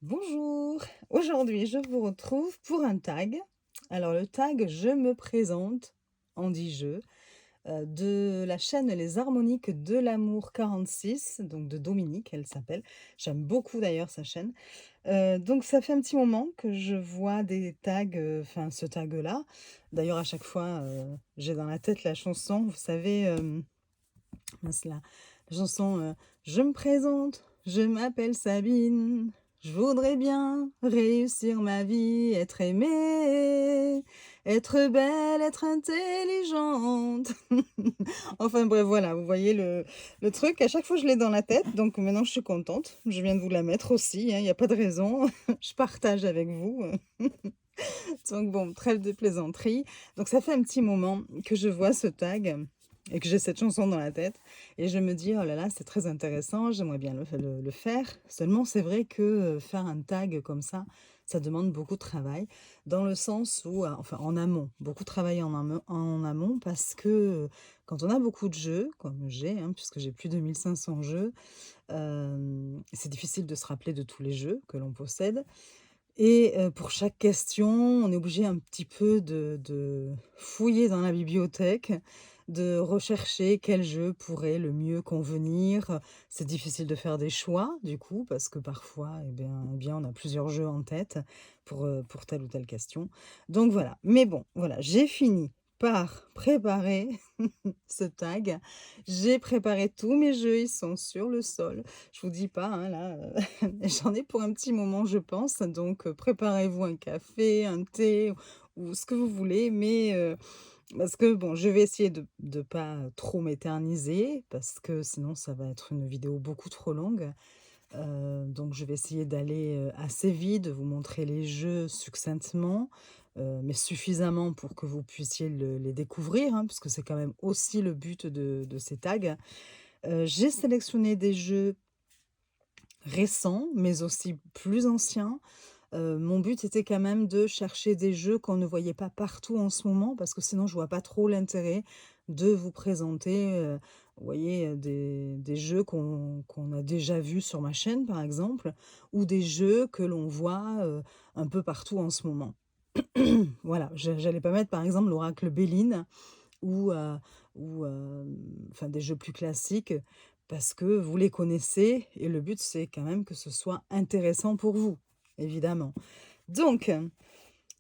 Bonjour, aujourd'hui je vous retrouve pour un tag. Alors le tag «Je me présente» en 10 jeux de la chaîne Les Harmoniques de l'amour 46, donc de Dominique, elle s'appelle. J'aime beaucoup d'ailleurs sa chaîne. Donc ça fait un petit moment que je vois des tags, enfin ce tag-là. D'ailleurs à chaque fois, j'ai dans la tête la chanson, vous savez, mince la chanson, «Je me présente, je m'appelle Sabine, je voudrais bien réussir ma vie, être aimée, être belle, être intelligente». Enfin bref, voilà, vous voyez le truc. À chaque fois, je l'ai dans la tête, donc maintenant je suis contente. Je viens de vous la mettre aussi, hein, il y a pas de raison. Je partage avec vous, donc bon, trêve de plaisanterie. Donc ça fait un petit moment que je vois ce tag et que j'ai cette chanson dans la tête et je me dis: «Oh là là, c'est très intéressant, j'aimerais bien le faire». Seulement c'est vrai que, faire un tag comme ça demande beaucoup de travail dans le sens où, enfin en amont, beaucoup de travail en amont parce que, quand on a beaucoup de jeux, comme j'ai, hein, puisque j'ai plus de 1 500 jeux, c'est difficile de se rappeler de tous les jeux que l'on possède et pour chaque question, on est obligé un petit peu de fouiller dans la bibliothèque, de rechercher quel jeu pourrait le mieux convenir. C'est difficile de faire des choix, du coup, parce que parfois, on a plusieurs jeux en tête pour telle ou telle question. Donc voilà. Mais bon, voilà, j'ai fini par préparer ce tag. J'ai préparé tous mes jeux, ils sont sur le sol. Je vous dis pas, hein, là, j'en ai pour un petit moment, je pense, donc préparez-vous un café, un thé ou ce que vous voulez, mais parce que bon, je vais essayer de pas trop m'éterniser parce que sinon ça va être une vidéo beaucoup trop longue. Donc je vais essayer d'aller, assez vite, de vous montrer les jeux succinctement, mais suffisamment pour que vous puissiez les découvrir, hein, puisque c'est quand même aussi le but de ces tags. J'ai sélectionné des jeux récents, mais aussi plus anciens. Mon but était quand même de chercher des jeux qu'on ne voyait pas partout en ce moment, parce que sinon je vois pas trop l'intérêt de vous présenter, vous voyez, des jeux qu'on a déjà vus sur ma chaîne, par exemple, ou des jeux que l'on voit, un peu partout en ce moment. Voilà, j'allais pas mettre, par exemple, l'Oracle Béline ou, enfin des jeux plus classiques, parce que vous les connaissez et le but, c'est quand même que ce soit intéressant pour vous, évidemment. Donc,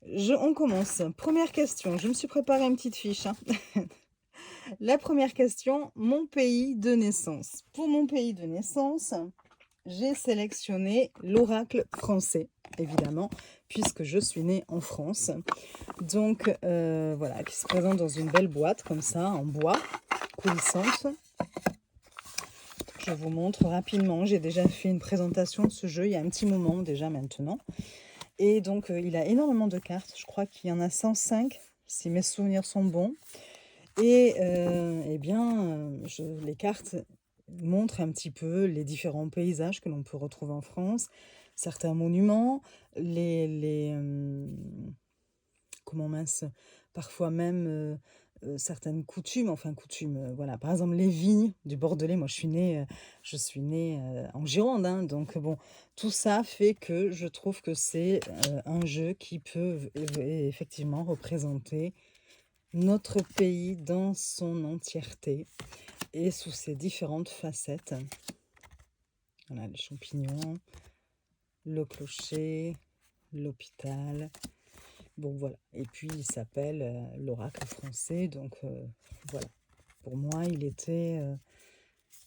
on commence. Première question, je me suis préparé une petite fiche, hein. La première question, mon pays de naissance. Pour mon pays de naissance, j'ai sélectionné l'oracle français, évidemment, puisque je suis née en France. Donc, voilà, qui se présente dans une belle boîte, comme ça, en bois, coulissante. Je vous montre rapidement. J'ai déjà fait une présentation de ce jeu il y a un petit moment déjà maintenant. Et donc, il a énormément de cartes. Je crois qu'il y en a 105, si mes souvenirs sont bons. Et les cartes montrent un petit peu les différents paysages que l'on peut retrouver en France, certains monuments, comment mince, parfois même, certaines coutumes, enfin coutumes, voilà. Par exemple, les vignes du Bordelais, moi je suis née, en Gironde, hein, donc bon, tout ça fait que je trouve que c'est, un jeu qui peut effectivement représenter notre pays dans son entièreté et sous ses différentes facettes. Voilà, les champignons, le clocher, l'hôpital. Bon, voilà. Et puis, il s'appelle l'oracle français. Donc, voilà. Pour moi, il était...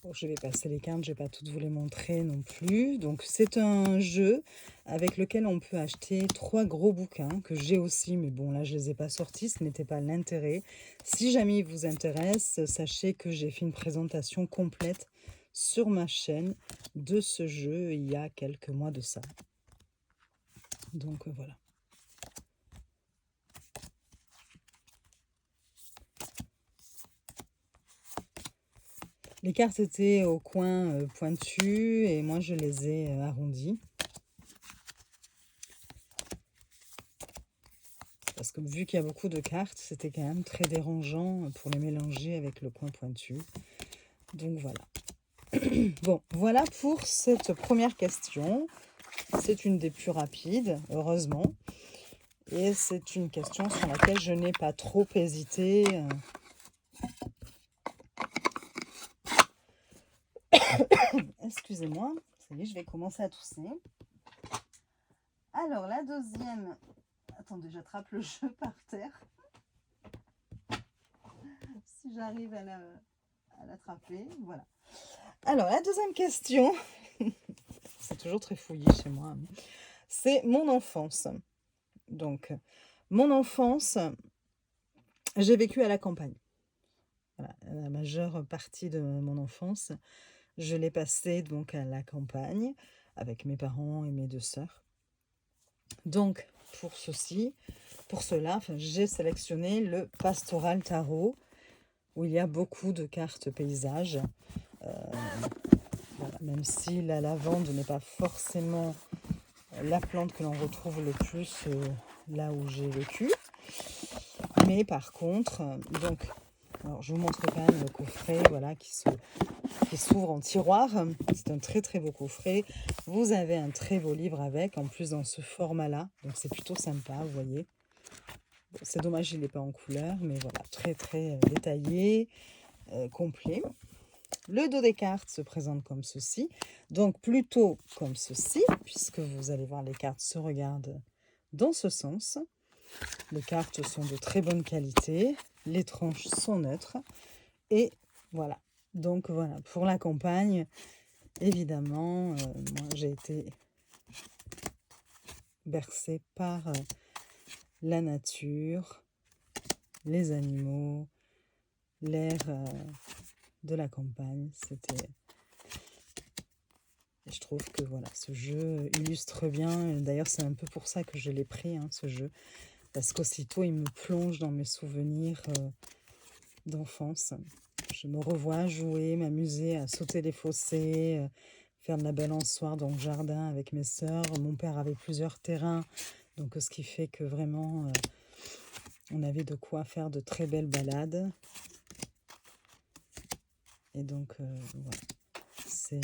bon, je vais passer les cartes, je ne vais pas toutes vous les montrer non plus. Donc, c'est un jeu avec lequel on peut acheter 3 gros bouquins que j'ai aussi. Mais bon, là, je ne les ai pas sortis. Ce n'était pas l'intérêt. Si jamais il vous intéresse, sachez que j'ai fait une présentation complète sur ma chaîne de ce jeu il y a quelques mois de ça. Donc, voilà. Les cartes étaient au coin pointu et moi je les ai arrondies. Parce que vu qu'il y a beaucoup de cartes, c'était quand même très dérangeant pour les mélanger avec le coin pointu. Donc voilà. Bon, voilà pour cette première question. C'est une des plus rapides, heureusement. Et c'est une question sur laquelle je n'ai pas trop hésité. Excusez-moi, ça y est, je vais commencer à tousser. Alors, la deuxième... Attendez, j'attrape le jeu par terre. Si j'arrive à l'attraper, voilà. Alors, la deuxième question, c'est toujours très fouillé chez moi, c'est mon enfance. Donc, mon enfance, j'ai vécu à la campagne. Voilà, la majeure partie de mon enfance, je l'ai passée donc à la campagne avec mes parents et mes 2 sœurs. Donc, pour cela, j'ai sélectionné le Pastoral Tarot, où il y a beaucoup de cartes paysages. Voilà, même si la lavande n'est pas forcément la plante que l'on retrouve le plus là où j'ai vécu. Mais par contre, donc, alors je vous montre quand même le coffret, voilà, qui s'ouvre en tiroir. C'est un très très beau coffret. Vous avez un très beau livre avec, en plus dans ce format-là. Donc c'est plutôt sympa, vous voyez. Bon, c'est dommage, il n'est pas en couleur, mais voilà, très très détaillé, complet. Le dos des cartes se présente comme ceci, donc plutôt comme ceci, puisque vous allez voir les cartes se regardent dans ce sens. Les cartes sont de très bonne qualité, les tranches sont neutres, et voilà. Donc voilà, pour la campagne, évidemment, moi j'ai été bercée par la nature, les animaux, l'air de la campagne. Je trouve que voilà, ce jeu illustre bien. D'ailleurs, c'est un peu pour ça que je l'ai pris, ce jeu. Parce qu'aussitôt, il me plonge dans mes souvenirs d'enfance. Je me revois jouer, m'amuser à sauter les fossés, faire de la balançoire dans le jardin avec mes sœurs. Mon père avait plusieurs terrains, donc ce qui fait que vraiment, on avait de quoi faire de très belles balades. Et donc, voilà, c'est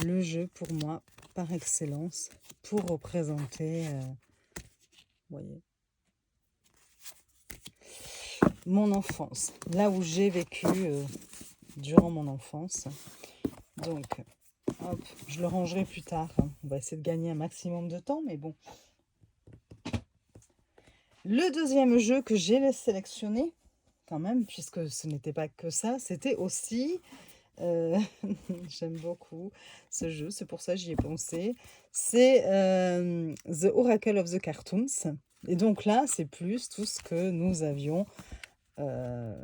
le jeu pour moi par excellence pour représenter, voyez, mon enfance, là où j'ai vécu durant mon enfance. Donc, hop, je le rangerai plus tard. On va essayer de gagner un maximum de temps, mais bon. Le deuxième jeu que j'ai sélectionné, quand même, puisque ce n'était pas que ça, c'était aussi... j'aime beaucoup ce jeu, c'est pour ça que j'y ai pensé. C'est The Oracle of the Cartoons. Et donc là, c'est plus tout ce que nous avions dans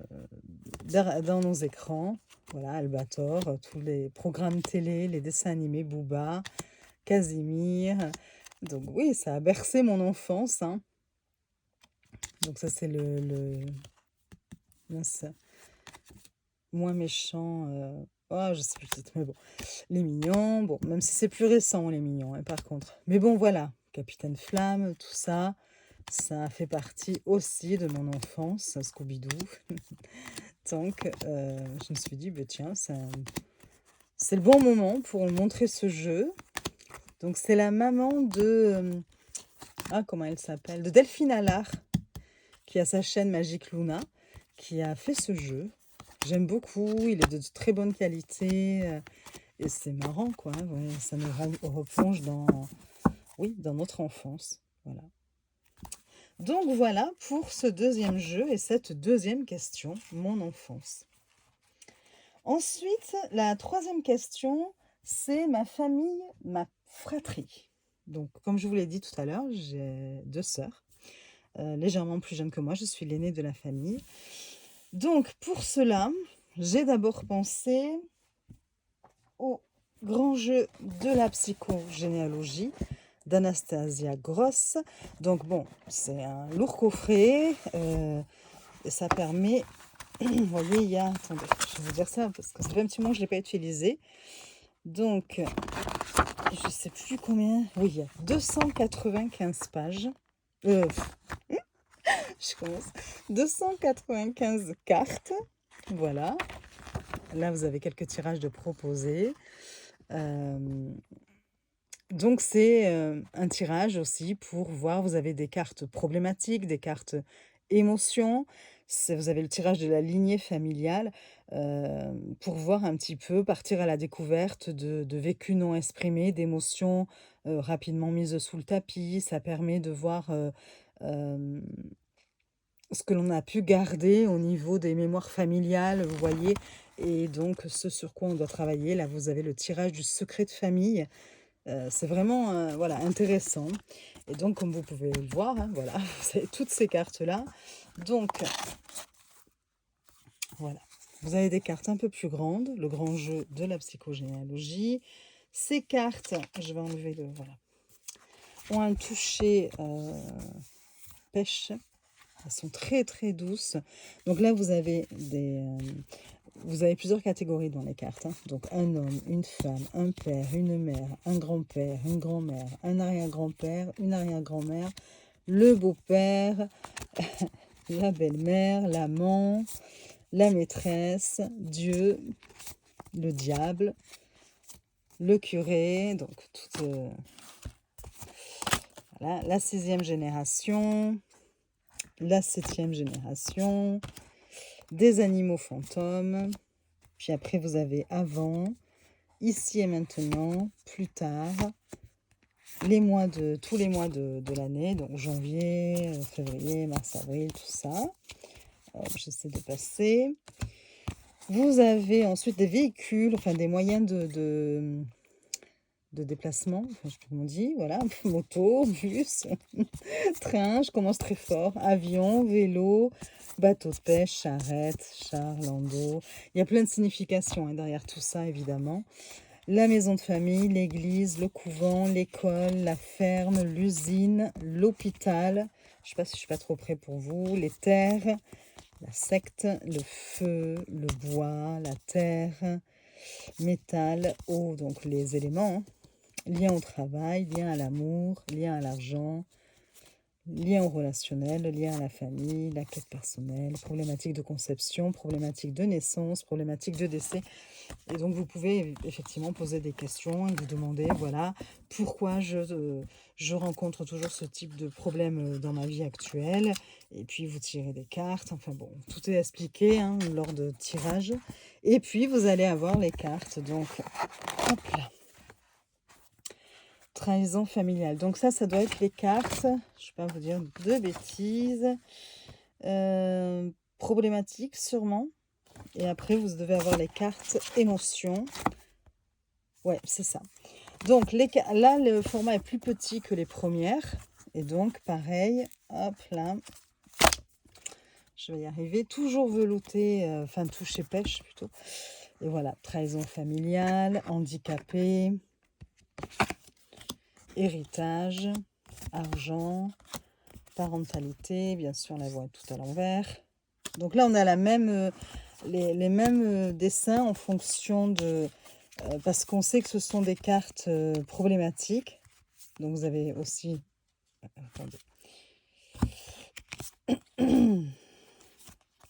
nos écrans. Voilà, Albator, tous les programmes télé, les dessins animés, Booba, Casimir. Donc oui, ça a bercé mon enfance. Donc ça, c'est le mince, moins méchant. Oh, je sais plus le titre, mais bon. Les Mignons, bon, même si c'est plus récent, Les Mignons, par contre. Mais bon, voilà, Capitaine Flamme, tout ça, ça a fait partie aussi de mon enfance, Scooby-Doo. Donc, je me suis dit, bah, tiens, c'est le bon moment pour montrer ce jeu. Donc, c'est la maman de... comment elle s'appelle? De Delphine Allard, qui a sa chaîne Magic Luna, qui a fait ce jeu. J'aime beaucoup, il est de très bonne qualité. Et c'est marrant, quoi. Ouais, ça nous replonge dans notre enfance. Voilà. Donc voilà pour ce deuxième jeu et cette deuxième question, mon enfance. Ensuite, la troisième question, c'est ma famille, ma fratrie. Donc, comme je vous l'ai dit tout à l'heure, j'ai 2 sœurs, légèrement plus jeunes que moi. Je suis l'aînée de la famille. Donc, pour cela, j'ai d'abord pensé au grand jeu de la psychogénéalogie d'Anastasia Gross. Donc bon, c'est un lourd coffret et ça permet, vous voyez, il y a, attendez, je vais vous dire ça parce que ça fait un petit moment que je ne l'ai pas utilisé. Donc, je ne sais plus combien, oui, il y a 295 pages. Je commence. 295 cartes, voilà. Là, vous avez quelques tirages de proposés. Donc c'est, un tirage aussi pour voir vous avez des cartes problématiques, des cartes émotions. C'est vous avez le tirage de la lignée familiale, pour voir un petit peu, partir à la découverte de vécus non exprimés, d'émotions, rapidement mises sous le tapis. Ça permet de voir, hem, ce que l'on a pu garder au niveau des mémoires familiales, vous voyez? Et donc ce sur quoi on doit travailler. Là, vous avez le tirage du secret de famille. C'est vraiment, voilà, intéressant et donc comme vous pouvez le voir, hein, voilà, vous avez toutes ces cartes-là. Donc voilà, vous avez des cartes un peu plus grandes, le grand jeu de la psychogénéalogie. Ces cartes, je vais enlever le voilà, ont un toucher, pêche. Elles sont très, très douces. Donc là, vous avez plusieurs catégories dans les cartes, hein. Donc un homme, une femme, un père, une mère, un grand-père, une grand-mère, un arrière-grand-père, une arrière-grand-mère, le beau-père, la belle-mère, l'amant, la maîtresse, Dieu, le diable, le curé, donc toute, voilà, la 6e génération, la 7e génération, des animaux fantômes, puis après vous avez avant, ici et maintenant, plus tard, tous les mois de l'année, donc janvier, février, mars, avril, tout ça. J'essaie de passer. Vous avez ensuite des véhicules, enfin des moyens de déplacement, enfin, je sais pas comment on dit, voilà, moto, bus, train, je commence très fort, avion, vélo, bateau de pêche, charrette, char, landau. Il y a plein de significations hein, derrière tout ça, évidemment. La maison de famille, l'église, le couvent, l'école, la ferme, l'usine, l'hôpital. Je sais pas si je suis pas trop près pour vous. Les terres, la secte, le feu, le bois, la terre, métal, eau, donc les éléments. Hein. Lien au travail, lien à l'amour, lien à l'argent, lien au relationnel, lien à la famille, la quête personnelle, problématique de conception, problématique de naissance, problématique de décès. Et donc, vous pouvez effectivement poser des questions et vous demander, voilà, pourquoi je rencontre toujours ce type de problème dans ma vie actuelle. Et puis, vous tirez des cartes. Enfin bon, tout est expliqué hein, lors de tirage. Et puis, vous allez avoir les cartes. Donc, hop là. Trahison familiale. Donc ça doit être les cartes. Je ne vais pas vous dire de bêtises. Problématiques, sûrement. Et après, vous devez avoir les cartes émotions. Ouais, c'est ça. Donc, là, le format est plus petit que les premières. Et donc, pareil, hop là. Je vais y arriver. Toujours velouté, enfin, touché pêche plutôt. Et voilà, trahison familiale, handicapé, héritage, argent, parentalité, bien sûr, la voix est tout à l'envers. Donc là, on a les mêmes dessins en fonction de... parce qu'on sait que ce sont des cartes problématiques. Donc vous avez aussi... Attendez.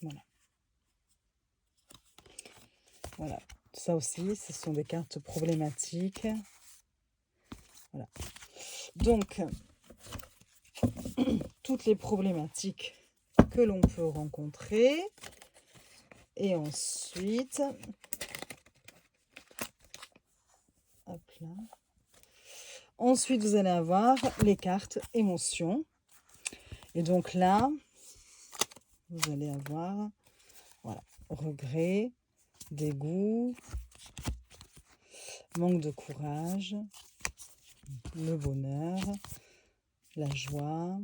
Voilà. Voilà. Ça aussi, ce sont des cartes problématiques. Voilà. Donc, toutes les problématiques que l'on peut rencontrer. Et ensuite, hop là. Ensuite, vous allez avoir les cartes émotions. Et donc là, vous allez avoir voilà, regret, dégoût, manque de courage, le bonheur, la joie,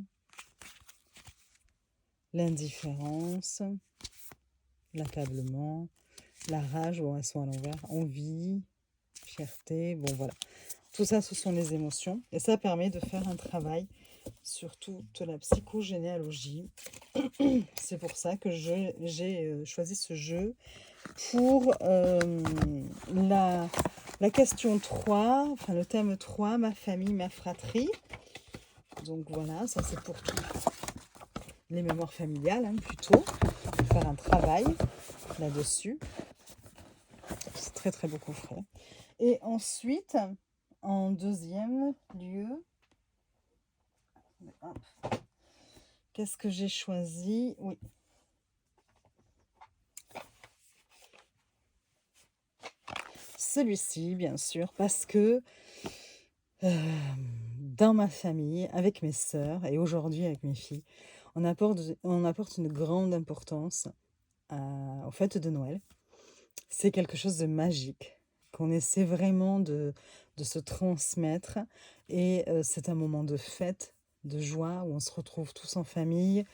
l'indifférence, l'accablement, la rage, bon, elles sont à l'envers, envie, fierté, bon voilà. Tout ça, ce sont les émotions. Et ça permet de faire un travail sur toute la psychogénéalogie. C'est pour ça que j'ai choisi ce jeu pour la question 3, enfin le thème 3, ma famille, ma fratrie. Donc voilà, ça c'est pour tout. Les mémoires familiales, hein, plutôt. Faire un travail là-dessus. C'est très très beau coffret. Et ensuite, en deuxième lieu, hop, qu'est-ce que j'ai choisi? Oui, celui-ci, bien sûr, parce que dans ma famille, avec mes sœurs et aujourd'hui avec mes filles, on apporte une grande importance aux fêtes de Noël. C'est quelque chose de magique qu'on essaie vraiment de se transmettre et c'est un moment de fête, de joie où on se retrouve tous en famille.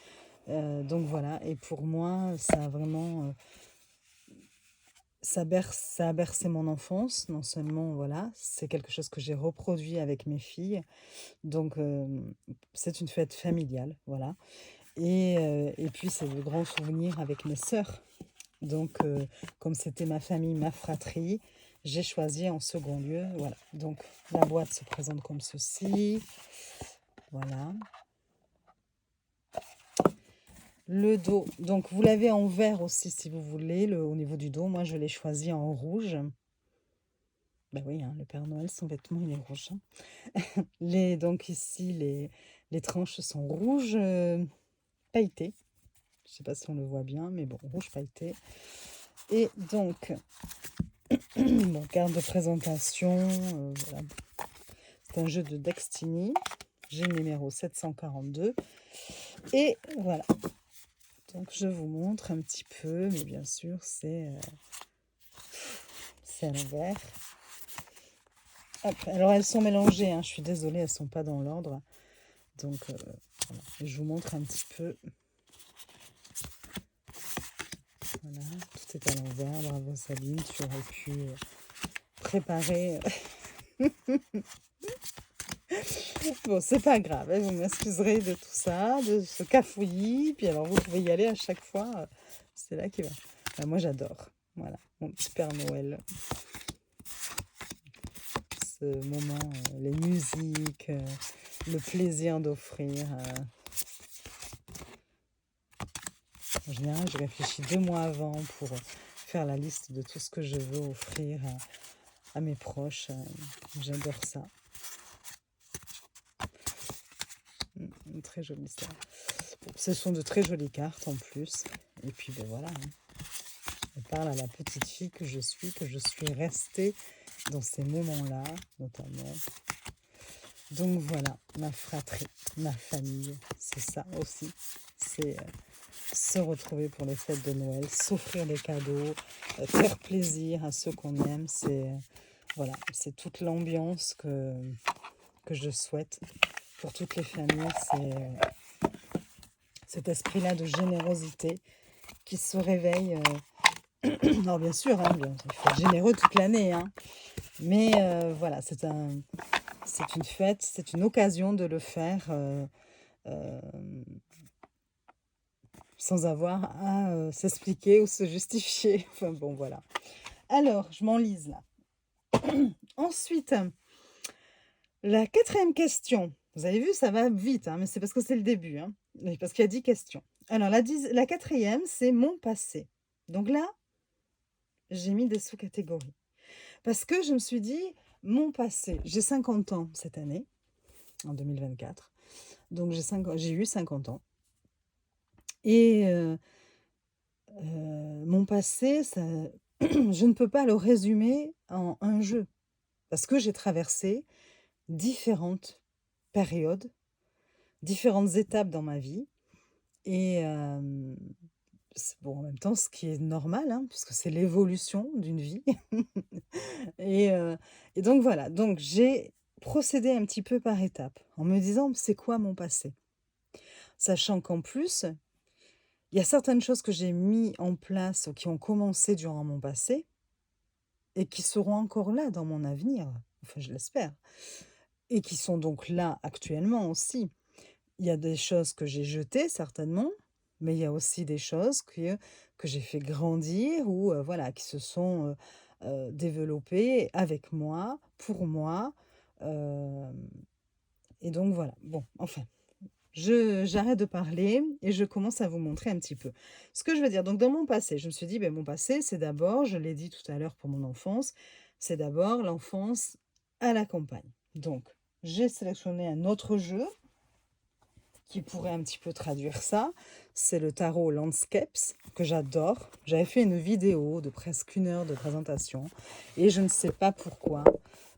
Donc voilà, et pour moi, ça a vraiment, ça a bercé mon enfance. Non seulement, voilà, c'est quelque chose que j'ai reproduit avec mes filles, donc c'est une fête familiale, voilà. Et puis c'est de grands souvenirs avec mes sœurs. Donc, comme c'était ma famille, ma fratrie, j'ai choisi en second lieu, voilà. Donc, la boîte se présente comme ceci, voilà. Le dos, donc vous l'avez en vert aussi si vous voulez, au niveau du dos. Moi, je l'ai choisi en rouge. Ben oui, hein, le Père Noël, son vêtement, il est rouge, hein. Donc ici, les tranches sont rouges pailletées. Je ne sais pas si on le voit bien, mais bon, rouge pailleté. Et donc, bon, carte de présentation, voilà. C'est un jeu de Destiny. J'ai le numéro 742. Et voilà. Donc, je vous montre un petit peu, mais bien sûr, c'est à l'envers. Hop, alors, elles sont mélangées, hein, je suis désolée, elles ne sont pas dans l'ordre. Donc, voilà. Je vous montre un petit peu. Voilà, tout est à l'envers. Bravo, Sabine, tu aurais pu préparer. Bon, c'est pas grave, hein, vous m'excuserez de tout ça, de ce cafouillis. Puis alors, vous pouvez y aller à chaque fois. C'est là qui va. Enfin, moi, j'adore. Voilà, mon petit Père Noël. Ce moment, les musiques, le plaisir d'offrir. En général, je réfléchis 2 mois avant pour faire la liste de tout ce que je veux offrir à mes proches. J'adore ça. Très jolie ça. Bon, ce sont de très jolies cartes en plus. Et puis ben voilà, hein. On parle à la petite fille que je suis restée dans ces moments-là, notamment. Donc voilà, ma fratrie, ma famille, c'est ça aussi. C'est se retrouver pour les fêtes de Noël, s'offrir des cadeaux, faire plaisir à ceux qu'on aime. Voilà, c'est toute l'ambiance que je souhaite pour toutes les familles. C'est cet esprit-là de générosité qui se réveille. Alors bien sûr, hein, il faut être généreux toute l'année, hein. Mais voilà, c'est une fête, c'est une occasion de le faire sans avoir à s'expliquer ou se justifier. Enfin bon, voilà. Alors, je m'enlise là. Ensuite, la 4e question. Vous avez vu, ça va vite, hein, mais c'est parce que c'est le début, hein, parce qu'il y a 10 questions. Alors, la 4e, c'est mon passé. Donc là, j'ai mis des sous-catégories. Parce que je me suis dit, mon passé, j'ai 50 ans cette année, en 2024. Donc j'ai eu 50 ans. Et mon passé, ça, je ne peux pas le résumer en un jeu. Parce que j'ai traversé différentes périodes, différentes étapes dans ma vie. Et bon, en même temps, ce qui est normal, hein, puisque c'est l'évolution d'une vie. et, et donc voilà, donc j'ai procédé un petit peu par étapes, en me disant, c'est quoi mon passé? Sachant qu'en plus, il y a certaines choses que j'ai mis en place ou qui ont commencé durant mon passé et qui seront encore là dans mon avenir, enfin je l'espère, et qui sont donc là actuellement aussi. Il y a des choses que j'ai jetées certainement, mais il y a aussi des choses que j'ai fait grandir ou voilà, qui se sont développées avec moi, pour moi. euh, et donc voilà, bon, enfin, j'arrête de parler et je commence à vous montrer un petit peu ce que je veux dire. Donc dans mon passé, je me suis dit, ben, mon passé, c'est d'abord, je l'ai dit tout à l'heure pour mon enfance, c'est d'abord l'enfance à la campagne. Donc, j'ai sélectionné un autre jeu qui pourrait un petit peu traduire ça. C'est le tarot Landscapes, que j'adore. J'avais fait une vidéo de presque 1 heure de présentation et je ne sais pas pourquoi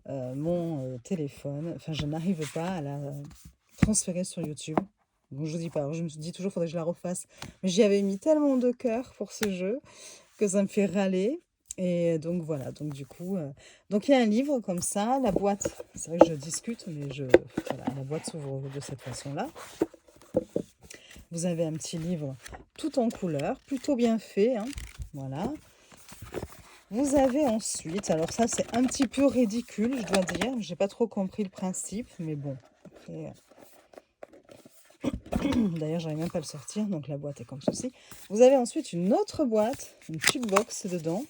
mon téléphone, enfin je n'arrive pas à la transférer sur YouTube. Donc je vous dis pas, alors je me dis toujours faudrait que je la refasse. Mais j'y avais mis tellement de cœur pour ce jeu que ça me fait râler. Et donc voilà, donc du coup, donc il y a un livre comme ça, la boîte, c'est vrai que je discute, mais voilà, la boîte s'ouvre de cette façon-là. Vous avez un petit livre tout en couleur, plutôt bien fait, hein, voilà. Vous avez ensuite, alors ça c'est un petit peu ridicule, je dois dire, j'ai pas trop compris le principe, mais bon, après, d'ailleurs j'arrive même pas à le sortir, donc la boîte est comme ceci. Vous avez ensuite une autre boîte, une petite box dedans,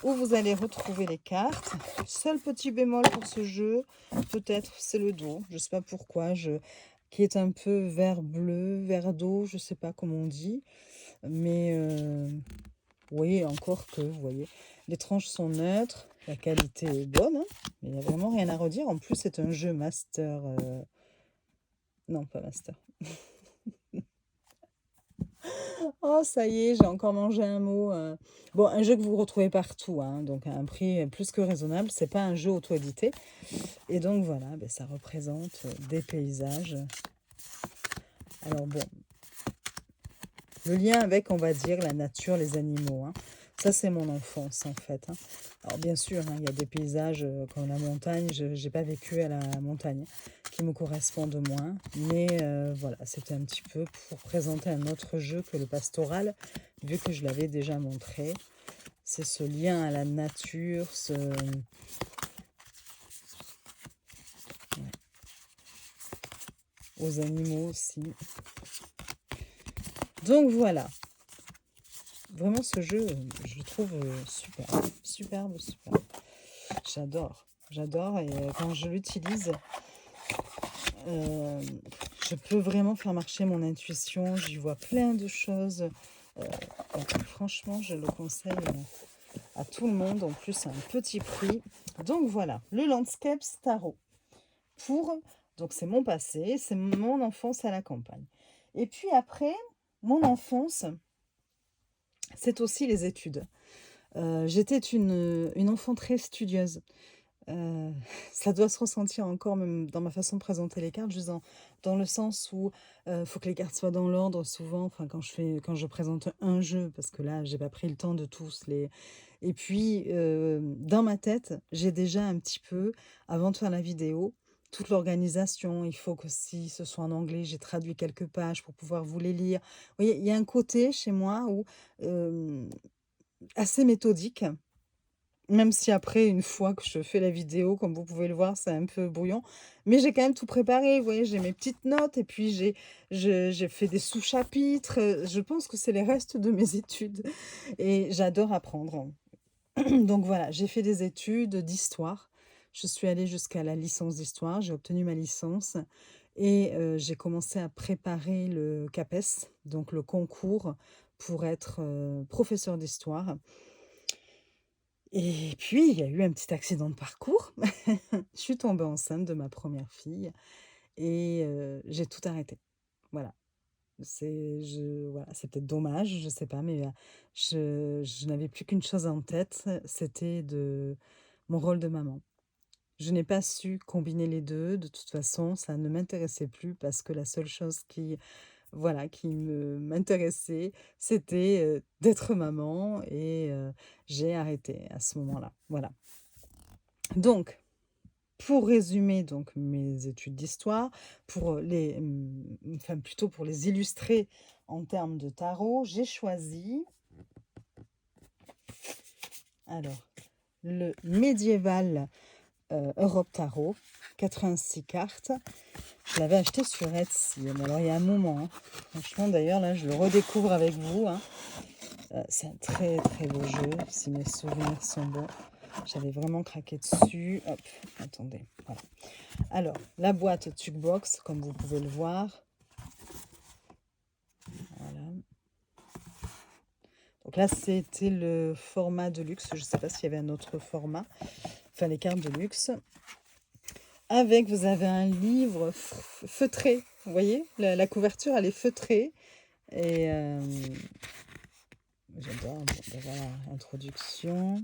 où vous allez retrouver les cartes. Seul petit bémol pour ce jeu, peut-être c'est le dos, je sais pas pourquoi, qui est un peu vert bleu, vert d'eau, je sais pas comment on dit, mais oui, encore que, vous voyez, les tranches sont neutres, la qualité est bonne, hein, mais il n'y a vraiment rien à redire. En plus, c'est un jeu master, non pas master. Oh, ça y est, j'ai encore mangé un mot. Bon, un jeu que vous retrouvez partout, hein, donc à un prix plus que raisonnable. C'est pas un jeu auto-édité. Et donc voilà, ben, ça représente des paysages. Alors bon, le lien avec, on va dire, la nature, les animaux, hein. Ça, c'est mon enfance, en fait, hein. Alors bien sûr, hein, il y a des paysages comme la montagne. Je n'ai pas vécu à la montagne, qui me correspondent moins. Mais voilà, c'était un petit peu pour présenter un autre jeu que le pastoral, vu que je l'avais déjà montré. C'est ce lien à la nature, aux animaux aussi. Donc voilà, vraiment ce jeu, je le trouve superbe, superbe, superbe. J'adore et quand je l'utilise, je peux vraiment faire marcher mon intuition, j'y vois plein de choses. Donc franchement, je le conseille à tout le monde, en plus à un petit prix. Donc voilà, le Landscapes Tarot. Donc c'est mon passé, c'est mon enfance à la campagne. Et puis après, mon enfance, c'est aussi les études. J'étais une enfant très studieuse. Heu, ça doit se ressentir encore même dans ma façon de présenter les cartes, juste dans le sens où, faut que les cartes soient dans l'ordre souvent, enfin quand je présente un jeu, parce que là, j'ai pas pris le temps de tous les et puis, dans ma tête, j'ai déjà un petit peu, avant de faire la vidéo, toute l'organisation. Il faut que si ce soit en anglais, j'ai traduit quelques pages pour pouvoir vous les lire. Vous voyez, il y a un côté chez moi où, assez méthodique. Même si après, une fois que je fais la vidéo, comme vous pouvez le voir, c'est un peu brouillon. Mais j'ai quand même tout préparé, vous voyez, j'ai mes petites notes et puis j'ai fait des sous-chapitres. Je pense que c'est les restes de mes études et j'adore apprendre. Donc voilà, j'ai fait des études d'histoire. Je suis allée jusqu'à la licence d'histoire, j'ai obtenu ma licence et j'ai commencé à préparer le CAPES, donc le concours pour être professeur d'histoire. Et puis, il y a eu un petit accident de parcours. Je suis tombée enceinte de ma première fille et j'ai tout arrêté. Voilà. Voilà, c'est peut-être dommage, je sais pas, mais je n'avais plus qu'une chose en tête, c'était mon rôle de maman. Je n'ai pas su combiner les deux. De toute façon, ça ne m'intéressait plus parce que la seule chose voilà, qui m'intéressait, c'était d'être maman et j'ai arrêté à ce moment-là. Voilà. Donc, pour résumer donc mes études d'histoire, enfin plutôt pour les illustrer en termes de tarot, j'ai choisi alors le médiéval Europe Tarot, 86 cartes. Je l'avais acheté sur Etsy, mais alors il y a un moment, hein. Franchement d'ailleurs là je le redécouvre avec vous, hein. C'est un très très beau jeu, si mes souvenirs sont bons. J'avais vraiment craqué dessus. Hop, attendez, voilà. Alors, la boîte Tugbox, comme vous pouvez le voir. Voilà. Donc là, c'était le format de luxe. Je ne sais pas s'il y avait un autre format. enfin les cartes de luxe. Avec, vous avez un livre feutré, vous voyez, la couverture, elle est feutrée. Et j'adore, bon, ben voilà, introduction.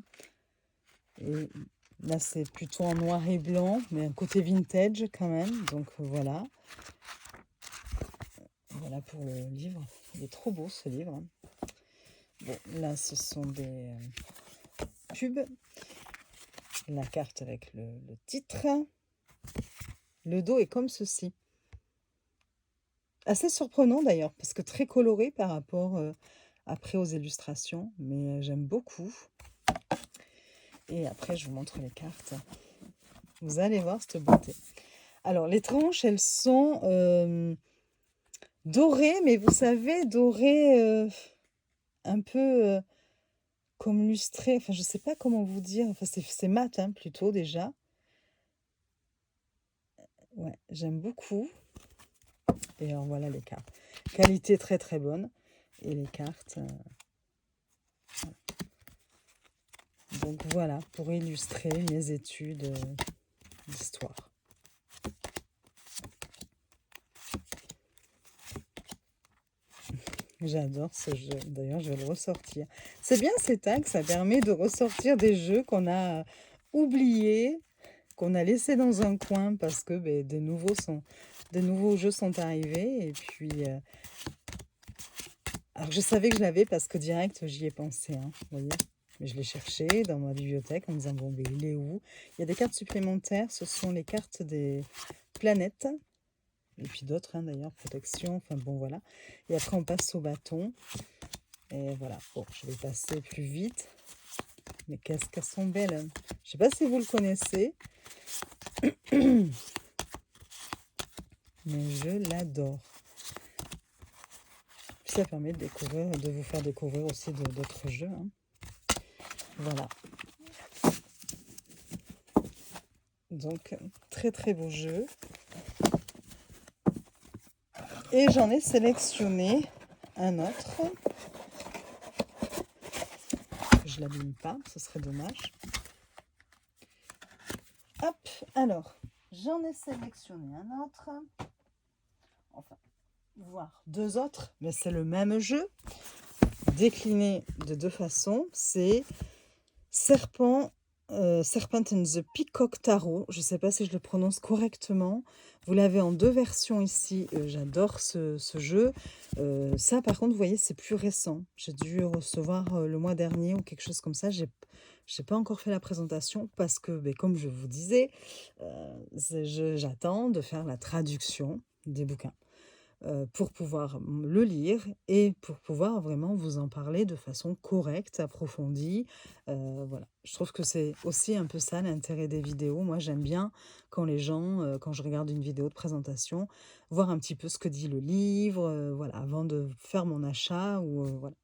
Et là, c'est plutôt en noir et blanc, mais un côté vintage quand même. Donc voilà. Voilà pour le livre. Il est trop beau ce livre. Bon, là, ce sont des pubs. La carte avec le titre. Le dos est comme ceci. Assez surprenant d'ailleurs, parce que très coloré par rapport après aux illustrations. Mais j'aime beaucoup. Et après, je vous montre les cartes. Vous allez voir cette beauté. Alors, les tranches, elles sont dorées, mais vous savez, dorées un peu comme lustrées. Enfin, je ne sais pas comment vous dire. Enfin, c'est mat, hein, plutôt, déjà. Ouais, j'aime beaucoup. Et alors, voilà les cartes. Qualité très, très bonne. Et les cartes... voilà. Donc, voilà, pour illustrer mes études d'histoire. J'adore ce jeu. D'ailleurs, je vais le ressortir. C'est bien ces tags, ça permet de ressortir des jeux qu'on a oubliés, qu'on a laissés dans un coin parce que ben, des nouveaux jeux sont arrivés. Et puis, alors je savais que je l'avais parce que direct, j'y ai pensé. Hein, vous voyez, mais je l'ai cherché dans ma bibliothèque en me disant, bon, ben, il est où? Il y a des cartes supplémentaires, ce sont les cartes des planètes. Et puis d'autres, hein, d'ailleurs, protection, enfin bon, voilà. Et après, on passe au bâton. Et voilà, bon, je vais passer plus vite. Mais qu'est-ce qu'elles sont belles. Hein. Je ne sais pas si vous le connaissez. Mais je l'adore. Ça permet de découvrir, de vous faire découvrir aussi d'autres jeux. Hein. Voilà. Donc, très très beau jeu. Et j'en ai sélectionné un autre. Je ne l'abîme pas, ce serait dommage. Hop, alors, j'en ai sélectionné un autre. Enfin, voire deux autres, mais c'est le même jeu. Décliné de deux façons. C'est Serpent and the Peacock Tarot. Je ne sais pas si je le prononce correctement. Vous l'avez en deux versions ici. J'adore ce jeu. Ça, par contre, vous voyez, c'est plus récent. J'ai dû recevoir le mois dernier ou quelque chose comme ça. Je n'ai pas encore fait la présentation parce que, ben, comme je vous disais, j'attends de faire la traduction des bouquins. Pour pouvoir le lire et pour pouvoir vraiment vous en parler de façon correcte, approfondie. Voilà. Je trouve que c'est aussi un peu ça l'intérêt des vidéos. Moi, j'aime bien quand les gens, quand je regarde une vidéo de présentation, voir un petit peu ce que dit le livre, voilà, avant de faire mon achat ou voilà.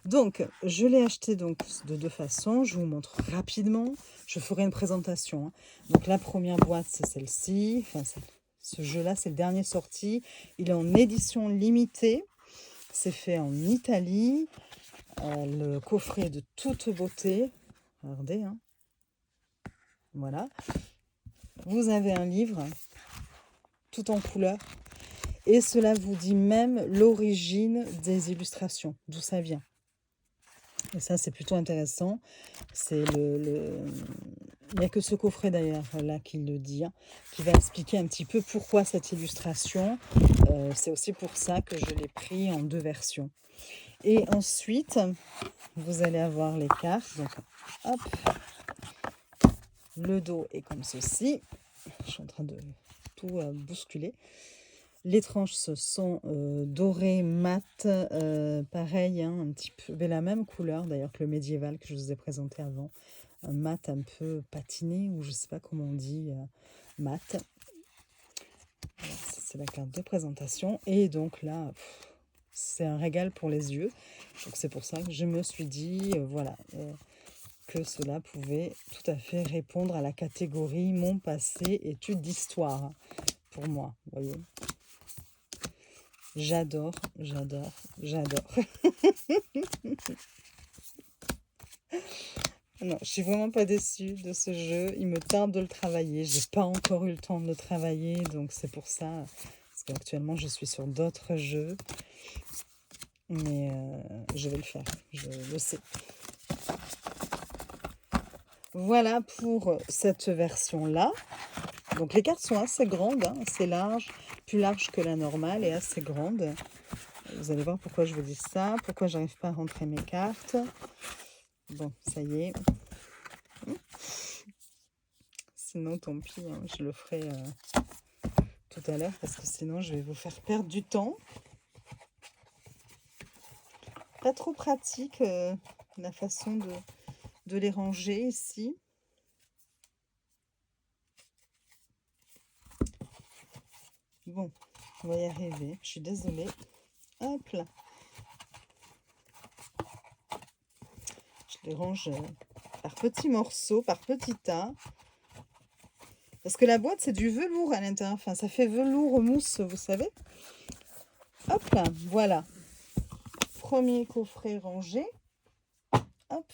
Donc, je l'ai acheté donc de deux façons. Je vous montre rapidement. Je ferai une présentation. Hein. Donc, la première boîte, c'est celle-ci. Enfin, ce jeu-là, c'est le dernier sorti. Il est en édition limitée. C'est fait en Italie. Le coffret est de toute beauté. Regardez. Hein. Voilà. Vous avez un livre tout en couleur. Et cela vous dit même l'origine des illustrations, d'où ça vient. Et ça, c'est plutôt intéressant. C'est Il n'y a que ce coffret d'ailleurs, là, qui le dit, hein, qui va expliquer un petit peu pourquoi cette illustration. C'est aussi pour ça que je l'ai pris en deux versions. Et ensuite, vous allez avoir les cartes. Donc, hop, le dos est comme ceci. Je suis en train de tout bousculer. Les tranches sont dorées, mat, pareil, hein, un petit peu, mais la même couleur d'ailleurs que le médiéval que je vous ai présenté avant. Un mat un peu patiné, ou je ne sais pas comment on dit, mat. Voilà, c'est la carte de présentation. Et donc là, c'est un régal pour les yeux. Donc c'est pour ça que je me suis dit, voilà, que cela pouvait tout à fait répondre à la catégorie mon passé, études d'histoire, hein, pour moi, vous voyez. J'adore, j'adore, j'adore. Non, je suis vraiment pas déçue de ce jeu. Il me tarde de le travailler. J'ai pas encore eu le temps de le travailler, donc c'est pour ça. Parce qu'actuellement, je suis sur d'autres jeux, mais je vais le faire. Je le sais. Voilà pour cette version-là. Donc les cartes sont assez grandes, hein, assez larges, plus larges que la normale et assez grandes. Vous allez voir pourquoi je vous dis ça, pourquoi j'arrive pas à rentrer mes cartes. Bon, ça y est. Sinon, tant pis, hein, je le ferai tout à l'heure parce que sinon, je vais vous faire perdre du temps. Pas trop pratique la façon de les ranger ici. Bon, on va y arriver. Je suis désolée. Hop là. Je les range par petits morceaux, par petits tas. Parce que la boîte, c'est du velours à l'intérieur. Enfin, ça fait velours mousse, vous savez. Hop là, voilà. Premier coffret rangé. Hop.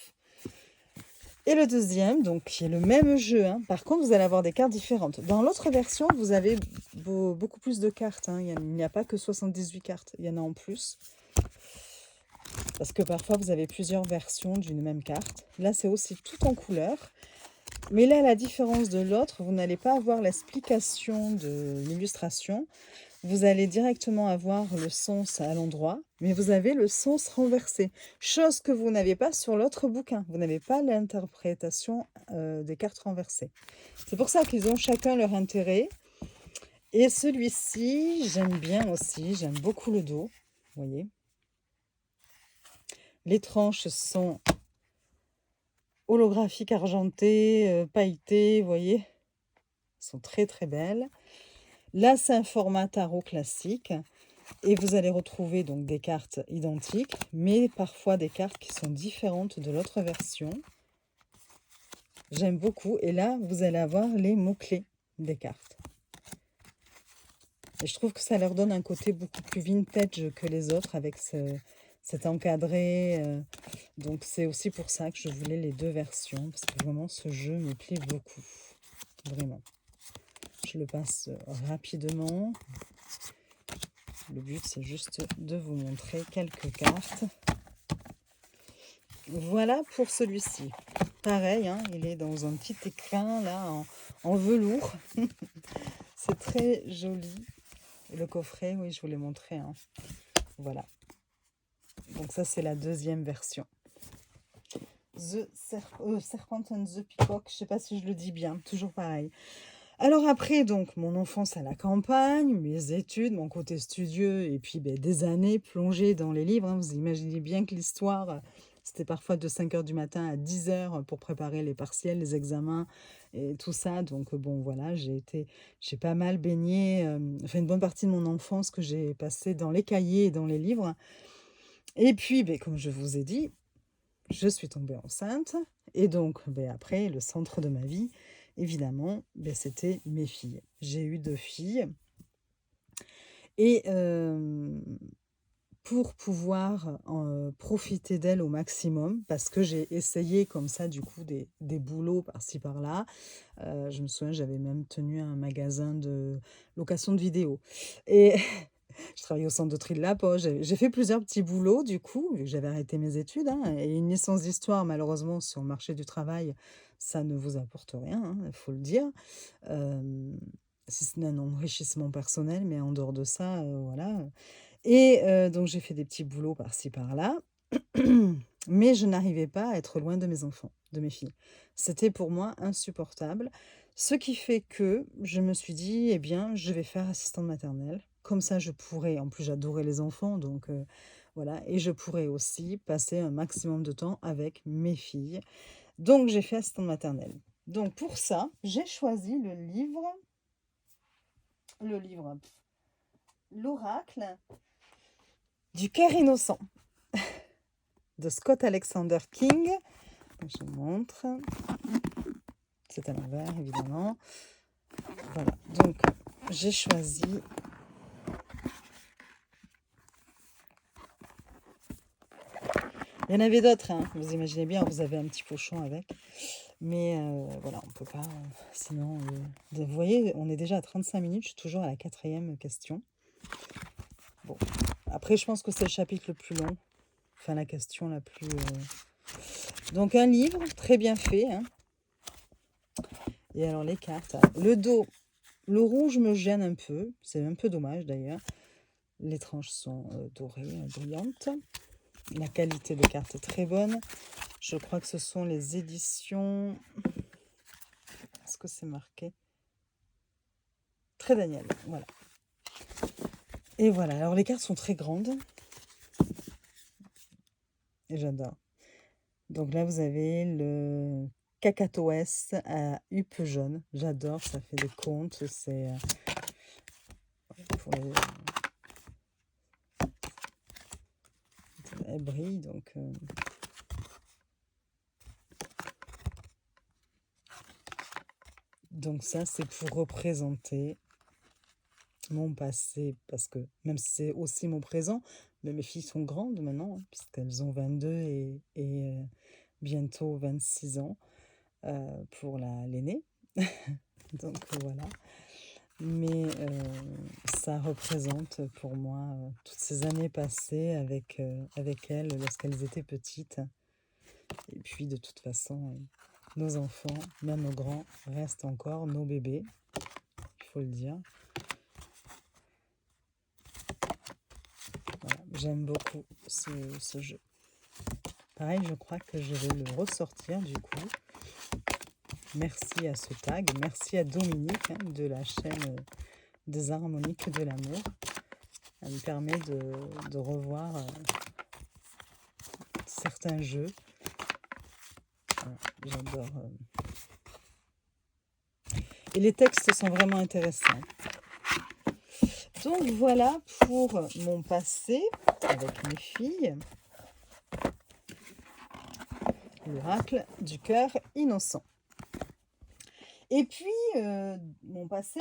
Et le deuxième, donc, qui est le même jeu. Hein. Par contre, vous allez avoir des cartes différentes. Dans l'autre version, vous avez beaucoup plus de cartes. Hein. Il n'y a pas que 78 cartes. Il y en a en plus. Parce que parfois, vous avez plusieurs versions d'une même carte. Là, c'est aussi tout en couleur. Mais là, à la différence de l'autre, vous n'allez pas avoir l'explication de l'illustration. Vous allez directement avoir le sens à l'endroit, mais vous avez le sens renversé. Chose que vous n'avez pas sur l'autre bouquin. Vous n'avez pas l'interprétation des cartes renversées. C'est pour ça qu'ils ont chacun leur intérêt. Et celui-ci, j'aime bien aussi. J'aime beaucoup le dos. Vous voyez. Les tranches sont holographiques argentées, pailletées, vous voyez. Elles sont très très belles. Là, c'est un format tarot classique. Et vous allez retrouver donc des cartes identiques, mais parfois des cartes qui sont différentes de l'autre version. J'aime beaucoup. Et là, vous allez avoir les mots-clés des cartes. Et je trouve que ça leur donne un côté beaucoup plus vintage que les autres avec cet encadré. Donc, c'est aussi pour ça que je voulais les deux versions, parce que vraiment, ce jeu me plaît beaucoup. Vraiment. Je le passe rapidement. Le but, c'est juste de vous montrer quelques cartes. Voilà pour celui-ci. Pareil, hein, il est dans un petit écrin, là, en velours. C'est très joli. Et le coffret, oui, je vous l'ai montré. Hein. Voilà. Donc ça, c'est la deuxième version. The Serpent and the Peacock. Je ne sais pas si je le dis bien. Toujours pareil. Alors après, donc, mon enfance à la campagne, mes études, mon côté studieux, et puis des années plongées dans les livres. Hein. Vous imaginez bien que l'histoire, c'était parfois de 5 heures du matin à 10 heures pour préparer les partiels, les examens et tout ça. Donc bon, voilà, j'ai pas mal baigné, une bonne partie de mon enfance que j'ai passée dans les cahiers et dans les livres. Et puis, comme je vous ai dit, je suis tombée enceinte. Et donc, après, le centre de ma vie, évidemment, c'était mes filles. J'ai eu 2 filles. Et pour pouvoir profiter d'elles au maximum, parce que j'ai essayé comme ça, du coup, des boulots par-ci, par-là. Je me souviens, j'avais même tenu un magasin de location de vidéos. Et je travaillais au centre de tri de la poche. J'ai fait plusieurs petits boulots, du coup, vu que j'avais arrêté mes études. Hein, et une licence d'histoire, malheureusement, sur le marché du travail, ça ne vous apporte rien, il faut le dire. Si ce n'est un enrichissement personnel, mais en dehors de ça, voilà. Et donc, j'ai fait des petits boulots par-ci, par-là. Mais je n'arrivais pas à être loin de mes enfants, de mes filles. C'était pour moi insupportable. Ce qui fait que je me suis dit, eh bien, je vais faire assistante maternelle. Comme ça, je pourrais, en plus j'adorais les enfants, donc voilà, et je pourrais aussi passer un maximum de temps avec mes filles. Donc, j'ai fait assistante maternelle. Donc, pour ça, j'ai choisi l'oracle du cœur innocent de Scott Alexander King. Je vous montre. C'est à l'envers, évidemment. Voilà, donc j'ai choisi Il y en avait d'autres, hein. Vous imaginez bien, vous avez un petit pochon avec. Mais voilà, on peut pas, sinon, vous voyez, on est déjà à 35 minutes, je suis toujours à la 4e question. Bon, après je pense que c'est le chapitre le plus long, enfin la question la plus... Donc un livre très bien fait, hein. Et alors les cartes, le dos, le rouge me gêne un peu, c'est un peu dommage d'ailleurs. Les tranches sont dorées, brillantes. La qualité de carte est très bonne. Je crois que ce sont les éditions... Est-ce que c'est marqué? Très Daniel, voilà. Et voilà, alors les cartes sont très grandes. Et j'adore. Donc là, vous avez le Cacatoès à huppe jaune. J'adore, ça fait des contes. C'est pour les... Elle brille, donc... Donc ça, c'est pour représenter mon passé, parce que même si c'est aussi mon présent, mais mes filles sont grandes maintenant, hein, puisqu'elles ont 22 et bientôt 26 ans pour l'aînée. Donc voilà. Mais ça représente pour moi toutes ces années passées avec elles lorsqu'elles étaient petites. Et puis de toute façon, nos enfants, même nos grands, restent encore nos bébés, il faut le dire. Voilà, j'aime beaucoup ce jeu. Pareil, je crois que je vais le ressortir du coup. Merci à ce tag, merci à Dominique de la chaîne des harmoniques de l'amour. Elle me permet de revoir certains jeux. Voilà, j'adore. Et les textes sont vraiment intéressants. Donc voilà pour mon passé avec mes filles. L'oracle du cœur innocent. Et puis, mon passé,